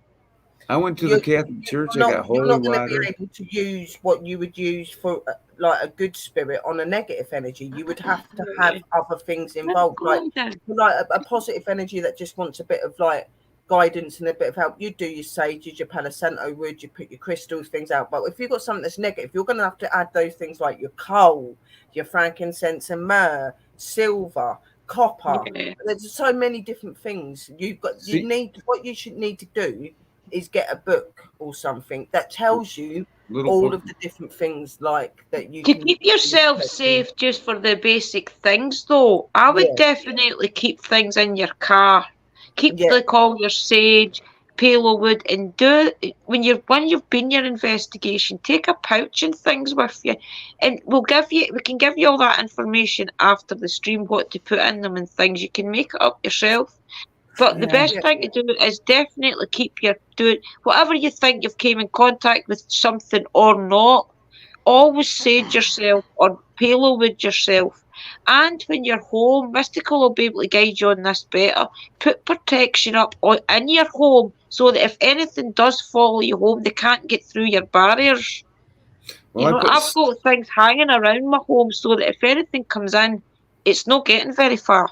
I went to the Catholic Church. I got you're holy not going to be water. able to use what you would use for like a good spirit on a negative energy. You would have to have other things involved, like a positive energy that just wants a bit of like guidance and a bit of help. You do your sages, your Palo Santo wood, you put your crystals, things out. But if you've got something that's negative, you're going to have to add those things like your coal, your frankincense and myrrh, silver, copper. Yeah. There's so many different things. You See, need what you should need to do is get a book or something that tells you little all book. of the different things like that you To can keep yourself safe just for the basic things, though, I would Yeah, definitely keep things in your car. Keep yeah, like all your sage, palo wood, and do when you've been your investigation, take a pouch and things with you, and we can give you all that information after the stream, what to put in them and things. You can make it up yourself. But the Yeah. best yeah, thing to do is definitely keep your doing whatever you think you've came in contact with something or not. Always sage yourself or palo with yourself. And when you're home, Mystical will be able to guide you on this better. Put protection up in your home so that if anything does follow you home, they can't get through your barriers. Well, I put I've got things hanging around my home so that if anything comes in, it's not getting very far.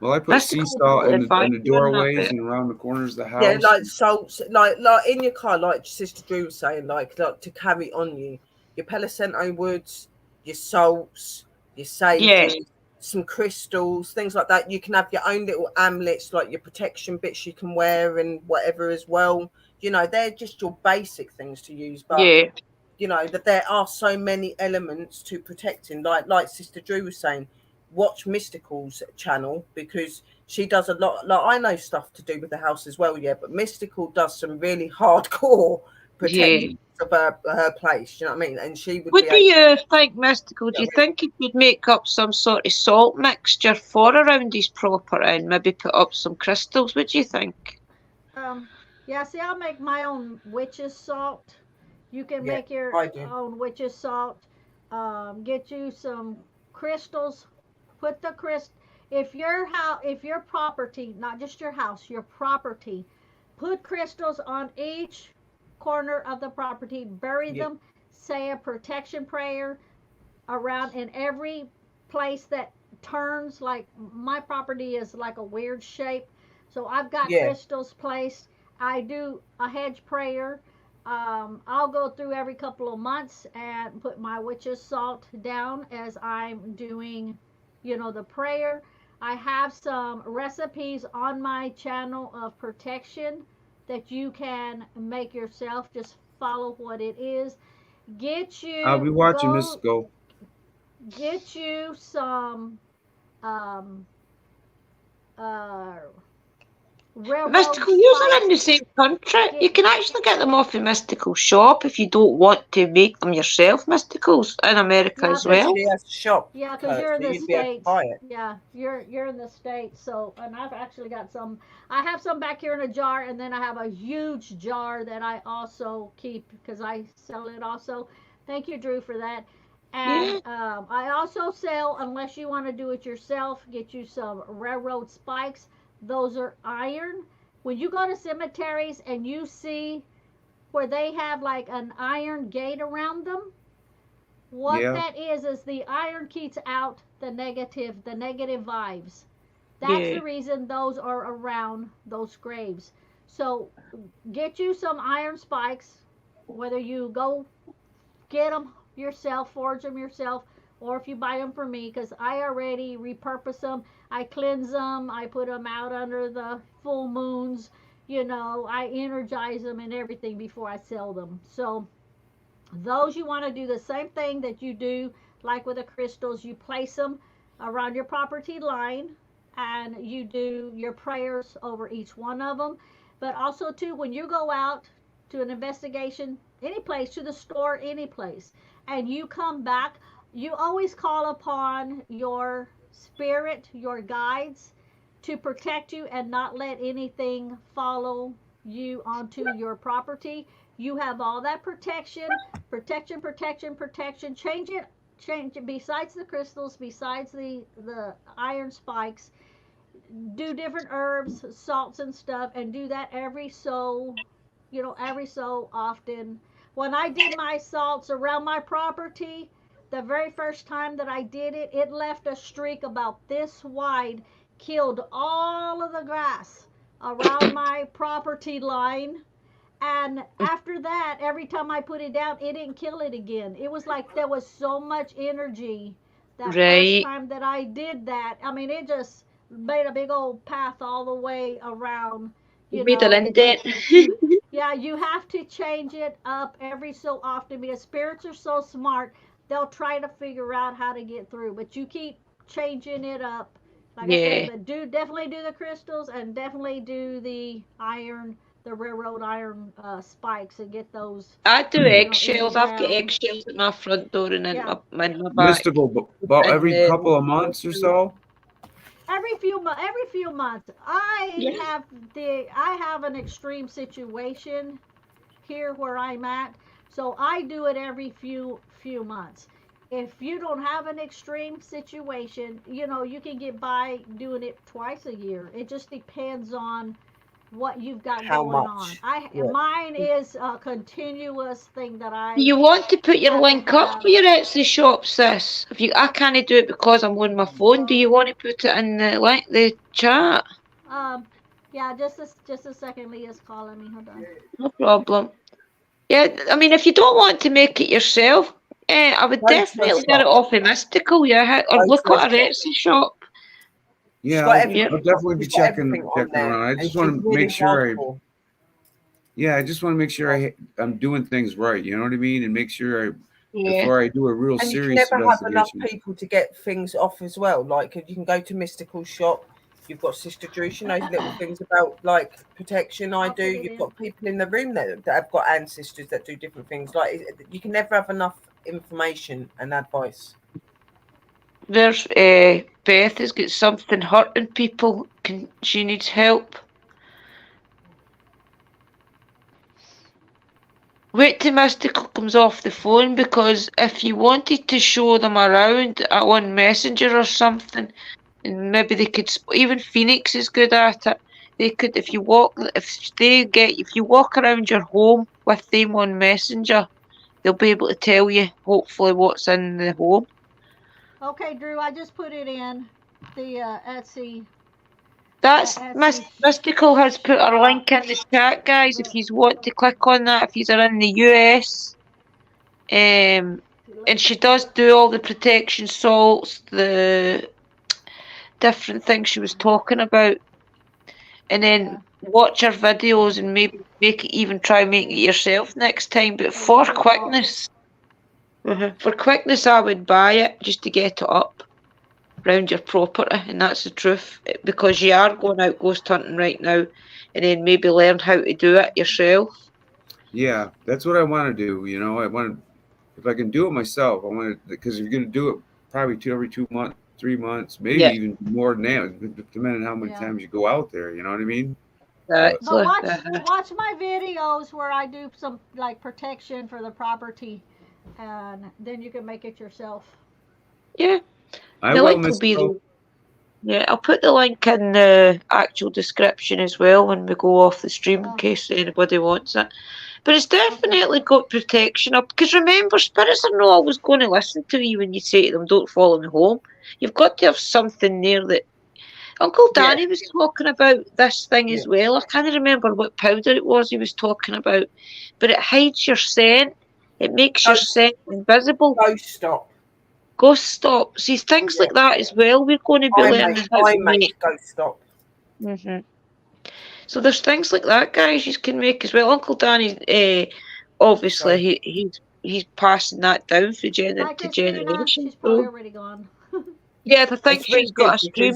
sea Mystical will be able salt to in advise the you on that doorways bit. and around the corners of the yeah. house. Like salts, like in your car, like Sister Drew was saying, like to carry on you, your Palo Santo woods, your salts, your Yes, sages, some crystals, things like that. You can have your own little amulets, like your protection bits you can wear and whatever as well. They're just your basic things to use, but yeah, that there are so many elements to protecting, like Sister Drew was saying, watch Mystical's channel because she does a lot. Like, I know stuff to do with the house as well, yeah, but Mystical does some really hardcore yeah. protection of her place, you know what I mean? And she would be What do able you think, Mystical? Do to, you think you could make up some sort of salt mixture for around his proper and maybe put up some crystals? What do you think? Um, yeah, see, I'll make my own witch's salt. You can yeah, make your I do. own witch's salt. Get you some crystals. Put the if your property, not just your house, your property, put crystals on each corner of the property. Bury Yeah, them. Say a protection prayer around in every place that turns. Like my property is like a weird shape, so I've got yeah, crystals placed. I do a hedge prayer. I'll go through every couple of months and put my witch's salt down as I'm doing, the prayer. I have some recipes on my channel of protection that you can make yourself. Just follow what it is. Get I'll you be watching Miss go Go. get you some um, uh, railroad Mystical, you're in the spikes. same country. Get You can actually get them off the Mystical shop if you don't want to make them yourself. Mysticals in America yeah, as yeah. cause well. She has a shop, yeah, cause Kurt, you're in so the you'd be able to states. buy it. Yeah, you're in the states. So, and I've actually got some. I have some back here in a jar, and then I have a huge jar that I also keep because I sell it also. Thank you, Drew, for that. And Yeah, I also sell, unless you want to do it yourself, get you some railroad spikes. Those are iron. When you go to cemeteries and you see where they have like an iron gate around them, what Yeah. that is the iron keeps out the negative vibes. That's yeah. the reason those are around those graves. So get you some iron spikes, whether you go get them yourself, forge them yourself, or if you buy them from me, because I already repurpose them. I cleanse them. I put them out under the full moons. I energize them and everything before I sell them. So those you want to do the same thing that you do like with the crystals. You place them around your property line and you do your prayers over each one of them. But also too, when you go out to an investigation, any place, to the store, any place, and you come back, you always call upon your spirit, your guides, to protect you and not let anything follow you onto your property. You have all that protection, protection, protection, protection. Change it. Besides the crystals, besides the iron spikes, do different herbs, salts, and stuff, and do that every so often. When I did my salts around my property, the very first time that I did it, it left a streak about this wide, killed all of the grass around my property line. And after that, every time I put it down, it didn't kill it again. It was like there was so much energy that first Right. time that I did that. I mean, it just made a big old path all the way around, You you made an know. indent. You, yeah, you have to change it up every so often because spirits are so smart. They'll try to figure out how to get through, but you keep changing it up. Like I said, Yeah. but definitely do the crystals and definitely do the iron, the railroad iron spikes and get those, I do in the eggshells. I've got ground. eggshells at my front door and Yeah, in my back. Mystical, about And every couple of months or so. every few months. yeah. I have an extreme situation here where I'm at, so I do it every few months. If you don't have an extreme situation, you can get by doing it twice a year. It just depends on what you've got How going on. much? Yeah. Mine is a continuous thing that Do I you want to put your have to link up have. for your Etsy shop, sis? I can't do it because I'm on my phone. Do Well, you want to put it in the chat? yeah, just a second. Leah's calling me. Hold on. No problem. Yeah, I mean, if you don't want to make it yourself, I would Go to a definitely get it shop. off of Mystical, yeah, or Go look to a at our shop. Etsy shop. She's Yeah, got I'll, Yeah. I'll everything. definitely be She's got everything on checking there, around. I and just she's want to really make sure hardcore. I just want to make sure I'm doing things right. You know what I mean? And make sure Yeah. before I do a real And you can serious never have enough investigation. people to get things off as well. Like you can go to Mystical Shop. You've got Sister Drew. She knows little things about like protection. I I'll do. put it You've in. got people in the room that have got ancestors that do different things. Like you can never have enough information and advice. There's Beth has got something hurting people. She needs help. Wait till Mystical comes off the phone, because if you wanted to show them around on Messenger or something, and maybe they could, even Phoenix is good at it. They could, if you walk around your home with them on Messenger, they'll be able to tell you hopefully what's in the home. Okay, Drew, I just put it in the Etsy. That's Etsy. Mystical has put a link in the chat, guys. If you want to click on that, if you are in the US, and she does do all the protection salts, the different things she was talking about, and then watch her videos and maybe try make it yourself next time. But for quickness, I would buy it just to get it up around your property, and that's the truth, because you are going out ghost hunting right now, and then maybe learn how to do it yourself. Yeah, that's what I want to do. I want to, if I can do it myself, I want to, because you're going to do it probably every 2 months, 3 months, maybe even more than that, depending on how many times you go out there. You know what I mean? But watch my videos where I do some like protection for the property, and then you can make it yourself. Yeah. I will, Yeah, I'll put the link in the actual description as well when we go off the stream, in case anybody wants it. But it's definitely got protection up, because remember, spirits are not always going to listen to you when you say to them, don't follow me home. You've got to have something there that... Uncle Danny was talking about this thing as well. I can't remember what powder it was he was talking about, but it hides your scent. It makes your scent invisible. Ghost stop. See, things like that as well. We're going to be learning how to make. Ghost stop. So there's things like that, guys, you can make as well. Uncle Danny, obviously, he's passing that down to generation. She's probably already gone. Yeah, I think she's got a stream.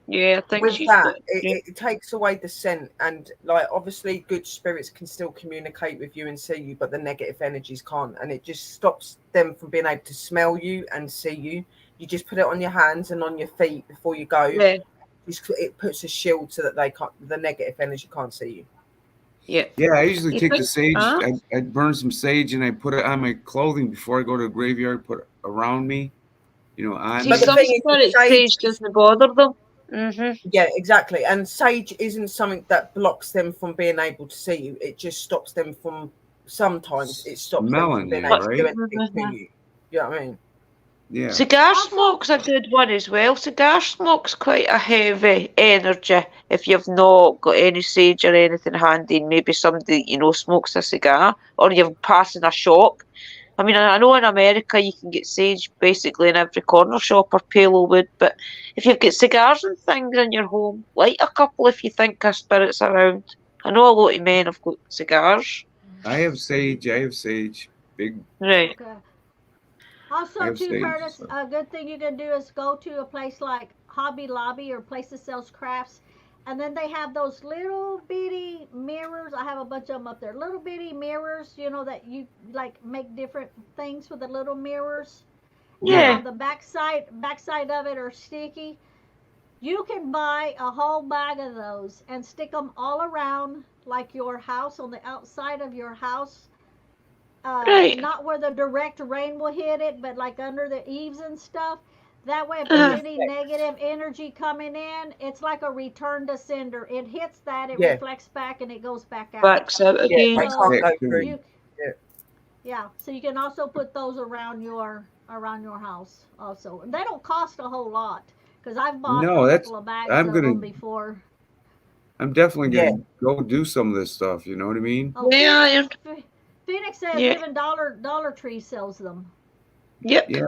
Yeah, I think With she's that, got it takes away the scent, and like obviously good spirits can still communicate with you and see you, but the negative energies can't, and it just stops them from being able to smell you and see you. You just put it on your hands and on your feet before you go. yeah, It puts a shield so that the negative energy can't see you. yeah. Yeah, I usually You take the think? sage. I'd burn some sage and I put it on my clothing before I go to the graveyard. Put it around me, on See, But the me. some thing is, the spirits sage sage is, doesn't bother them. Mm-hmm. yeah, exactly. And sage isn't something that blocks them from being able to see you. It just stops them from. Sometimes it stops them from Smelling being you, able to do right? anything to you. You know what I mean? Yeah. Cigar Also, smoke's a good one as well. Cigar smoke's quite a heavy energy if you've not got any sage or anything handy, and maybe somebody smokes a cigar, or you're passing a shop. I mean, I know in America you can get sage basically in every corner shop or palo wood, but if you've got cigars and things in your home, light a couple if you think a spirit's around. I know a lot of men have got cigars. I have sage. I have sage. Big. Right. okay. I Also, have too, sage. Curtis, So. a good thing you can do is go to a place like Hobby Lobby or place that sells crafts, and then they have those little bitty mirrors. I have a bunch of them up there. Little bitty mirrors, that you like make different things with the little mirrors. And Yeah. Yeah. on the backside of it are sticky. You can buy a whole bag of those and stick them all around, like your house, on the outside of your house, Right. not where the direct rain will hit it, but like under the eaves and stuff. That way, if It there's Uh, any negative energy coming in, it's like a return to sender. It hits that, it Yeah, reflects back, and it goes back out. backs out yeah. again. They So can't go That through. too. you, Yeah. yeah. So you can also put those around your house also. And they don't cost a whole lot because I've bought No, a that's. couple of bags I'm of them gonna. before. I'm definitely Yeah. gonna go do some of this stuff. You know what I mean? Oh, Yeah. Phoenix says Yeah. even Dollar Tree sells them. Yep. Yeah.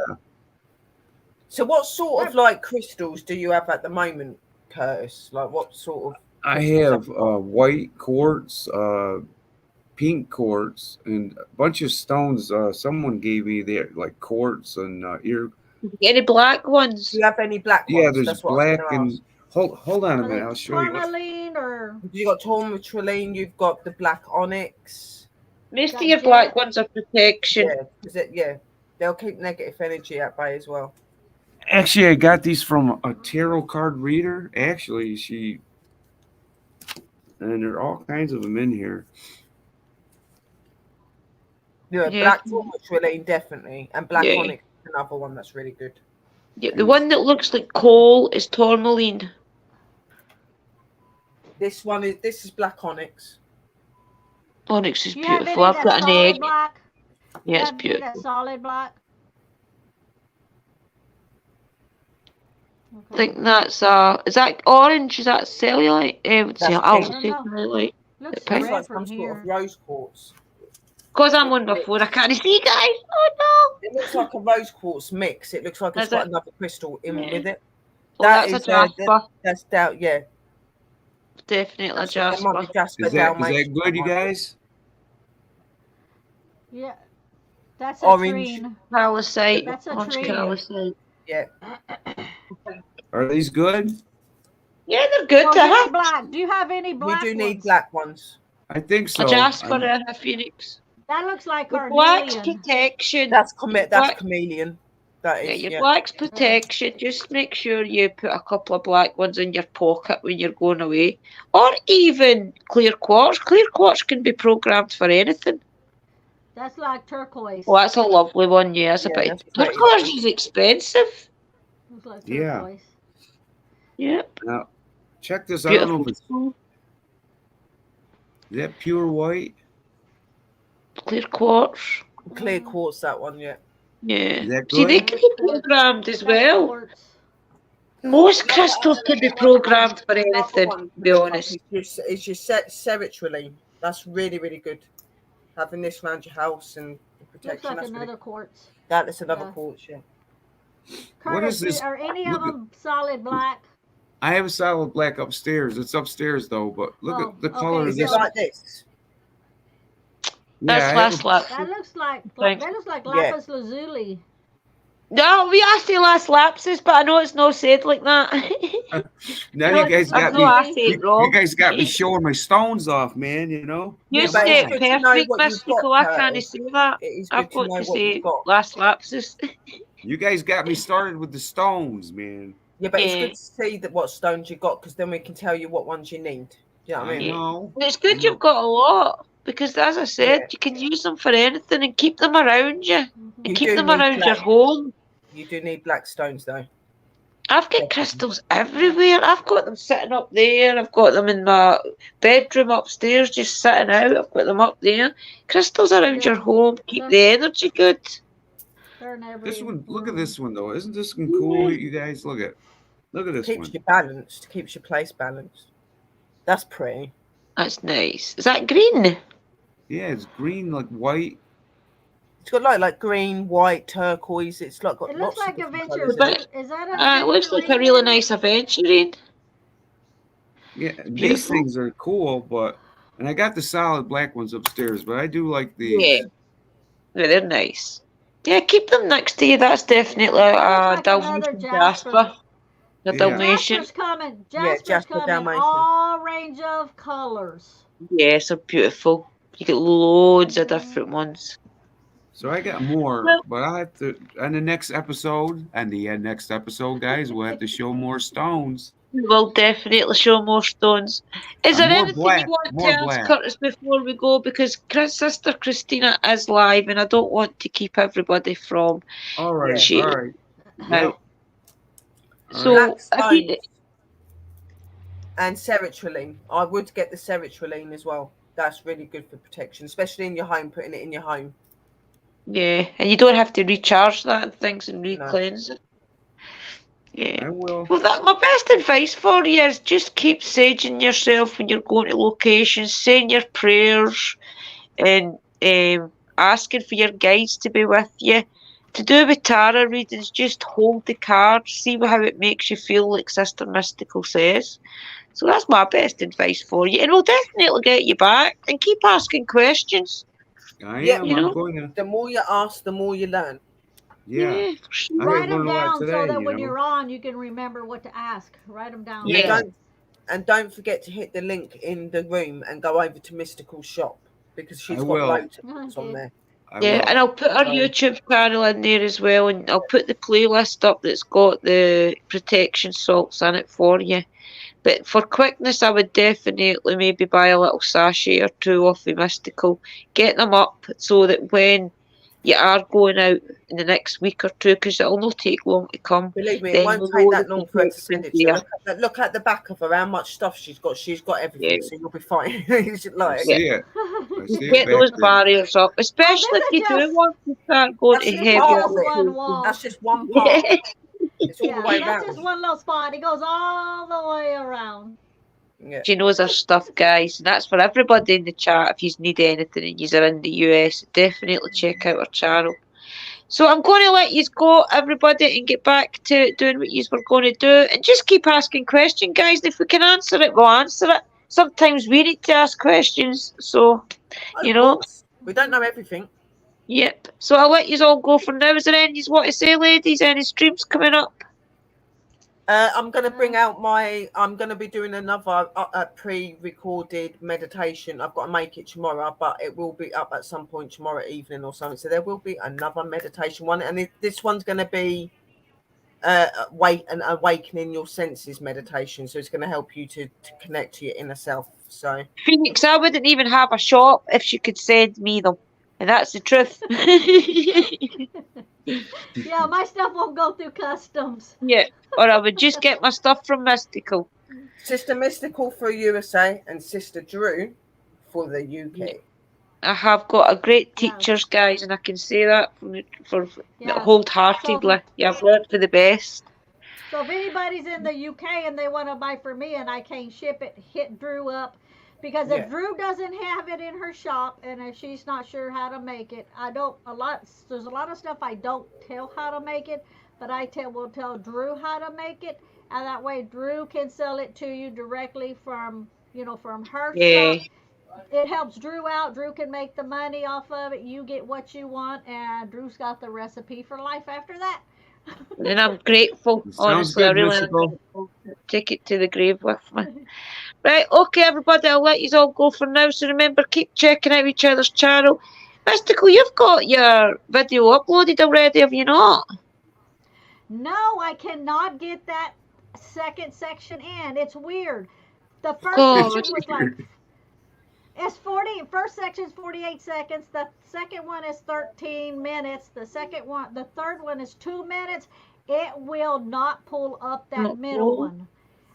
So, what sort They're of like crystals do you have at the moment, Curtis? Like, what sort of I crystals have you got? white quartz, pink quartz, and a bunch of stones. Someone gave me there, like quartz and ear. Any black Do ones? you have any black Yeah, ones? there's That's what I was black going to and ask. hold on a Are minute. they I'll show you. tourmaline or You got tourmaline. You've got the black onyx. Most of got your jet? black ones are protection. Yeah, is it? Yeah, they'll keep negative energy at bay as well. Actually, I got these from a tarot card reader. Actually, and there are all kinds of them in here. Yeah, Yeah. black tourmaline definitely, and black Yeah. onyx is another one that's really good. Yeah. The one that looks like coal is tourmaline. This is black onyx. Onyx is Do you have beautiful. any I've that's got an solid egg. black? Yeah, it's Have any that's beautiful. solid black? I Okay. think that's is that orange? Is that cellulite? Let's see, That's I'll pink. I don't say know. cellulite. Looks Pink. That's like red some from sort of here. rose quartz. Because I'm on my phone, I can't see, guys. Oh It looks like a rose quartz mix. It looks like no! it's Is got it? another crystal in Yeah. with it. Well, That that's a is jasper. that's doubt. Yeah, Definitely a there might be jasper. Jasper Is that Dalmatian. good, you guys? Yeah, that's a Orange. trine. Calcite. That's a Orange tree. calcite. Yeah. Are these good? Yeah, they're good Well, to give me have. black. Do you have any We black do need ones? black ones. I think A so. jasper and a phoenix. That looks like Your black's carnelian. protection. That's Your that's black, chameleon. That yeah, is. your Yeah. black's protection. Just make sure you put a couple of black ones in your pocket when you're going away. Or even clear quartz. Clear quartz can be programmed for anything. That's like turquoise. Well, that's a lovely one, yeah. It's a Yeah, bit. that's pretty Turquoise good. is expensive. Looks like Yeah. turquoise. Yep. Now, check this. I don't know Beautiful. if it's is that pure white. Clear quartz. Clear quartz. That one. Yeah. Yeah. Is that See, they good? can be programmed as That's well. quartz. Most crystals can be programmed for anything, to be honest. It's your sertraline. That's really, really good. Having this around your house and the Looks protection. like That's another really, quartz. that is another Yeah. quartz. Yeah. What Curtis, is this? are any Look of them solid black? I have a solid black upstairs. It's upstairs though, but look Oh, at the okay, color of Is this. it like this? Yeah, I That's have last a- lap. That looks like Thanks. that looks like Yeah. lapis lazuli. No, we asked the last lapses, but I know it's not said like that. Now No, you guys I've got no me. I say it You wrong. guys got me showing my stones off, man. You know. You Yeah, Come but say it's it on. good to know perfect, what you've got, mystical. I can't Curtis. say that. It is I've good to got know to what you've say got. last lapses. You guys got me started with the stones, man. Yeah, but it's Yeah, good to see that what stones you got, because then we can tell you what ones you need. Do you know what I I mean? yeah. know. And it's I good you've know. got a lot because, as I said, Yeah, you can use them for anything and keep them around you and you keep do them need around your black. home. You do need black stones, though. I've got Definitely. crystals everywhere. I've got them sitting up there. I've got them in my bedroom upstairs, just sitting out. I've got them up there. Crystals around your Yeah. home keep They're, the energy good. they're in This every one. Look at room. this one though. Isn't this one cool? Yeah, You guys look at. Look at this Keeps one. you balanced. Keeps your place balanced. That's pretty. that's nice. Is that green? Yeah, it's green like white. It's got like green, white, turquoise. It's like got It looks lots of like different adventure. colours in it. But Is that it looks like a aventurine really in it? nice aventurine. Yeah, these Beautiful. things are cool, but and I got the solid black ones upstairs, but I do like Yeah, these. yeah, they're nice. Yeah, keep them next to you. That's definitely That looks a like another Dalmatian Jasper. Jasper. A Yeah. Dalmatian. Jasper's coming. Yeah, Jasper's Jasper coming. Dalmatian. All range of colors. Yes, they're beautiful. You get loads of different ones. So I got more, Well, but I have to on the next episode. And the next episode, guys, we'll have to show more stones. we will definitely show more stones. Is there More anything you black, want to more ask black. Curtis before we go? Because Sister Christina is live, and I don't want to keep everybody from All right, Yeah. all shooting right. now. Yep. All right. Black So if you, stones and sertraline. I would get the sertraline as well. That's really good for protection, especially in your home, putting it in your home. yeah, and you don't have to recharge that and things and No. re-cleanse it. Yeah. I will. Well, that my best advice for you is just keep saging yourself when you're going to locations, saying your prayers, and asking for your guides to be with you. To do with tarot readings, just hold the cards, see how it makes you feel, like Sister Mystical says. So that's my best advice for you, and we'll definitely get you back and keep asking questions. I Yep. am. You I'm know, going to. The more you ask, the more you learn. Yeah. yeah, for sure. I have Write them learned a lot down so today. that You when know. you're on, you can remember what to ask. Write them down. Yeah. Don't forget to hit the link in the room and go over to Mystical Shop, because I she's got will. loads of books on Okay. there. I Yeah, will. and I'll put our So, YouTube channel in there as well, and I'll put the playlist up that's got the protection salts in it for you. But for quickness, I would definitely maybe buy a little sachet or two off the Mystical. Get them up so that when you are going out in the next week or two, because it'll not take long to come, believe me, it then won't you'll take know that the long for her to send protection's it to you. there. Look at the back of her, how much stuff she's got. She's got Yeah, everything, so you'll be fine. It's I like, yeah. see it. I see it Get back those there. barriers up, Oh, especially if this you is do just want to start going that's to just this is heavier part of just it. one locations. wall. That's just one part. Yeah. It's all the Yeah, way that's around. just one little spot. It goes all the way around. Yeah. She knows her stuff, guys. And that's for everybody in the chat. If you need anything and you are in the US, definitely check out our channel. So I'm going to let you go, everybody, and get back to doing what you were going to do. And just keep asking questions, guys. If we can answer it, we'll answer it. Sometimes we need to ask questions. So, Of you know, course. We don't know everything. yep. So I'll let you all go for now. Is there any you want to say, ladies? Any streams coming up? I'm going to bring out I'm going to be doing another pre-recorded meditation. I've got to make it tomorrow, but it will be up at some point tomorrow evening or something. So there will be another meditation one. And this one's going to be awakening your senses meditation. So it's going to help you to connect to your inner self. So Phoenix, I wouldn't even have a shop if she could send me them. And that's the truth. Yeah, my stuff won't go through customs. Yeah. Or I would just get my stuff from Mystical. Sister Mystical for USA and Sister Drew for the UK. I have got a great Yeah. teachers, guys, and I can say that for Yeah. wholeheartedly. Yeah, I've learned for the best. So if anybody's in the UK and they want to buy for me and I can't ship it, hit Drew up. Because if Yeah. Drew doesn't have it in her shop and if she's not sure how to make it, there's a lot of stuff I don't tell how to make it, but will tell Drew how to make it, and that way Drew can sell it to you directly from her Yeah. shop. It helps Drew out. Drew can make the money off of it. You get what you want, and Drew's got the recipe for life after that. And I'm grateful, Sounds honestly. I good, really am Mystical. grateful to take it to the grave with me. Right, okay, everybody, I'll let you all go for now. So remember, keep checking out each other's channel. Mystical, you've got your video uploaded already, have you not? No, I cannot get that second section in. It's weird. The first God. section was like it's 40. First section's 48 seconds. The second one is 13 minutes. The third one is 2 minutes. It will not pull up that middle one.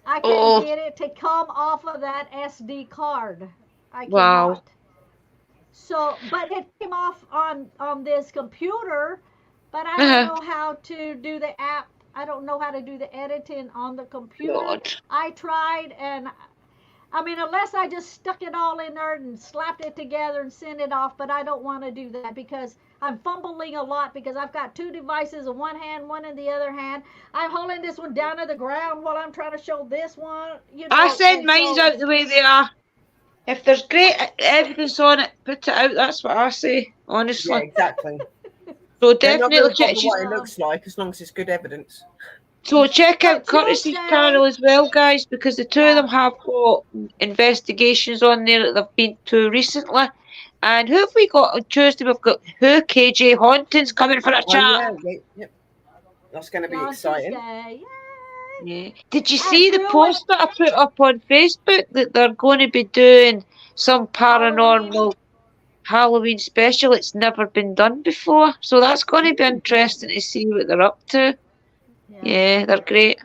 I can't get it to come off of that SD card. I cannot. Wow. So, but it came off on this computer, but I don't know how to do the app. I don't know how to do the editing on the computer. God. I tried, and I mean, unless I just stuck it all in there and slapped it together and sent it off, but I don't want to do that because I'm fumbling a lot because I've got two devices in one hand, one in the other hand. I'm holding this one down to the ground while I'm trying to show this one. You know, I send mine out the way they are. If there's great evidence on it, put it out. That's what I say, honestly. Yeah, exactly. So They're not definitely going to check. bother what it looks like as long as it's good evidence. So check out But Curtis's Tuesday- channel as well, guys, because the two of them have got investigations on there that they've been to recently. And who have we got on Tuesday? We've got who? KJ Hauntings coming for a Oh, chat. yeah. That's going to be on exciting. Tuesday. Yay. Yeah. Did you I see the drew post that I put up on Facebook that they're going to be doing some paranormal Halloween special? It's never been done before, so that's going to be interesting to see what they're up to. Yeah, they're great.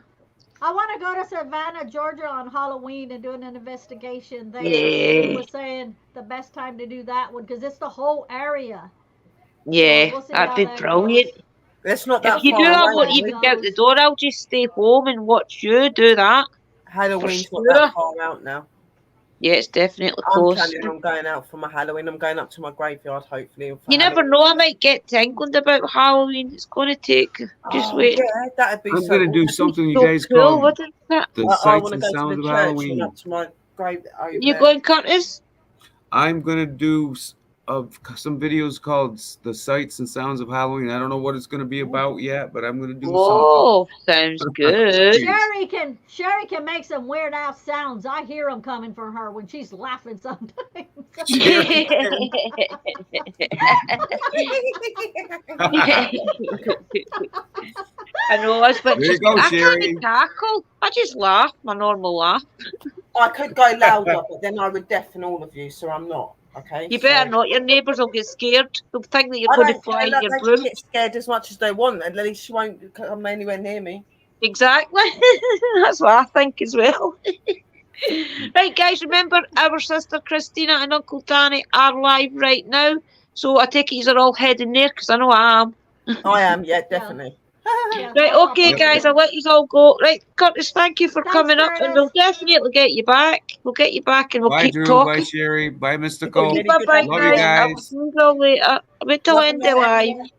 I want to go to Savannah, Georgia on Halloween and do an investigation there. Yeah. He was saying the best time to do that one because it's the whole area. Yeah, So we'll see that'd how be that brilliant. goes. It's not that If you far do, I away. won't is even it? get out the door. I'll just stay home and watch you do that. Halloween's For not that sure. far out now. Yeah, it's definitely I'm close. planning on going out for my Halloween. I'm going up to my graveyard, hopefully. for You never Halloween. know. I might get to England about Halloween. It's going to take. Just wait. Yeah, that'd be I'm so gonna do awesome. something you So guys cool, call wouldn't it? the I sights want to and go to sounds the of church and Halloween. up to my grave over You there. going, Curtis? I'm gonna do some videos called the sights and sounds of Halloween. I don't know what it's gonna be about yet, but I'm gonna do something. Oh, sounds good. Sherry can make some weird ass sounds. I hear them coming from her when she's laughing sometimes. I know, but There you go, I Sherry. can't tackle. I just laugh, my normal laugh. I could go louder, but then I would deafen all of you, so I'm not. Okay. You better not. Your neighbours will get scared. They'll think that you're I going to don't fly care. in Look, your they can broom. get scared as much as they want. At least she won't come anywhere near me. Exactly. That's what I think as well. Right, guys, remember our sister Christina and Uncle Danny are live right now. So I take it you're all heading there because I know I am. I am, yeah, definitely. Right, okay, guys, I'll let you all go. Right, Curtis, thank you for Thanks, coming up, and we'll definitely get you back. We'll get you back, and we'll Bye, keep Drew. talking. Bye, Sherry. Bye, Mystical. Okay, bye-bye, Love you guys. I'll guys. see you all later. Wait till Love end you, the live. everyone.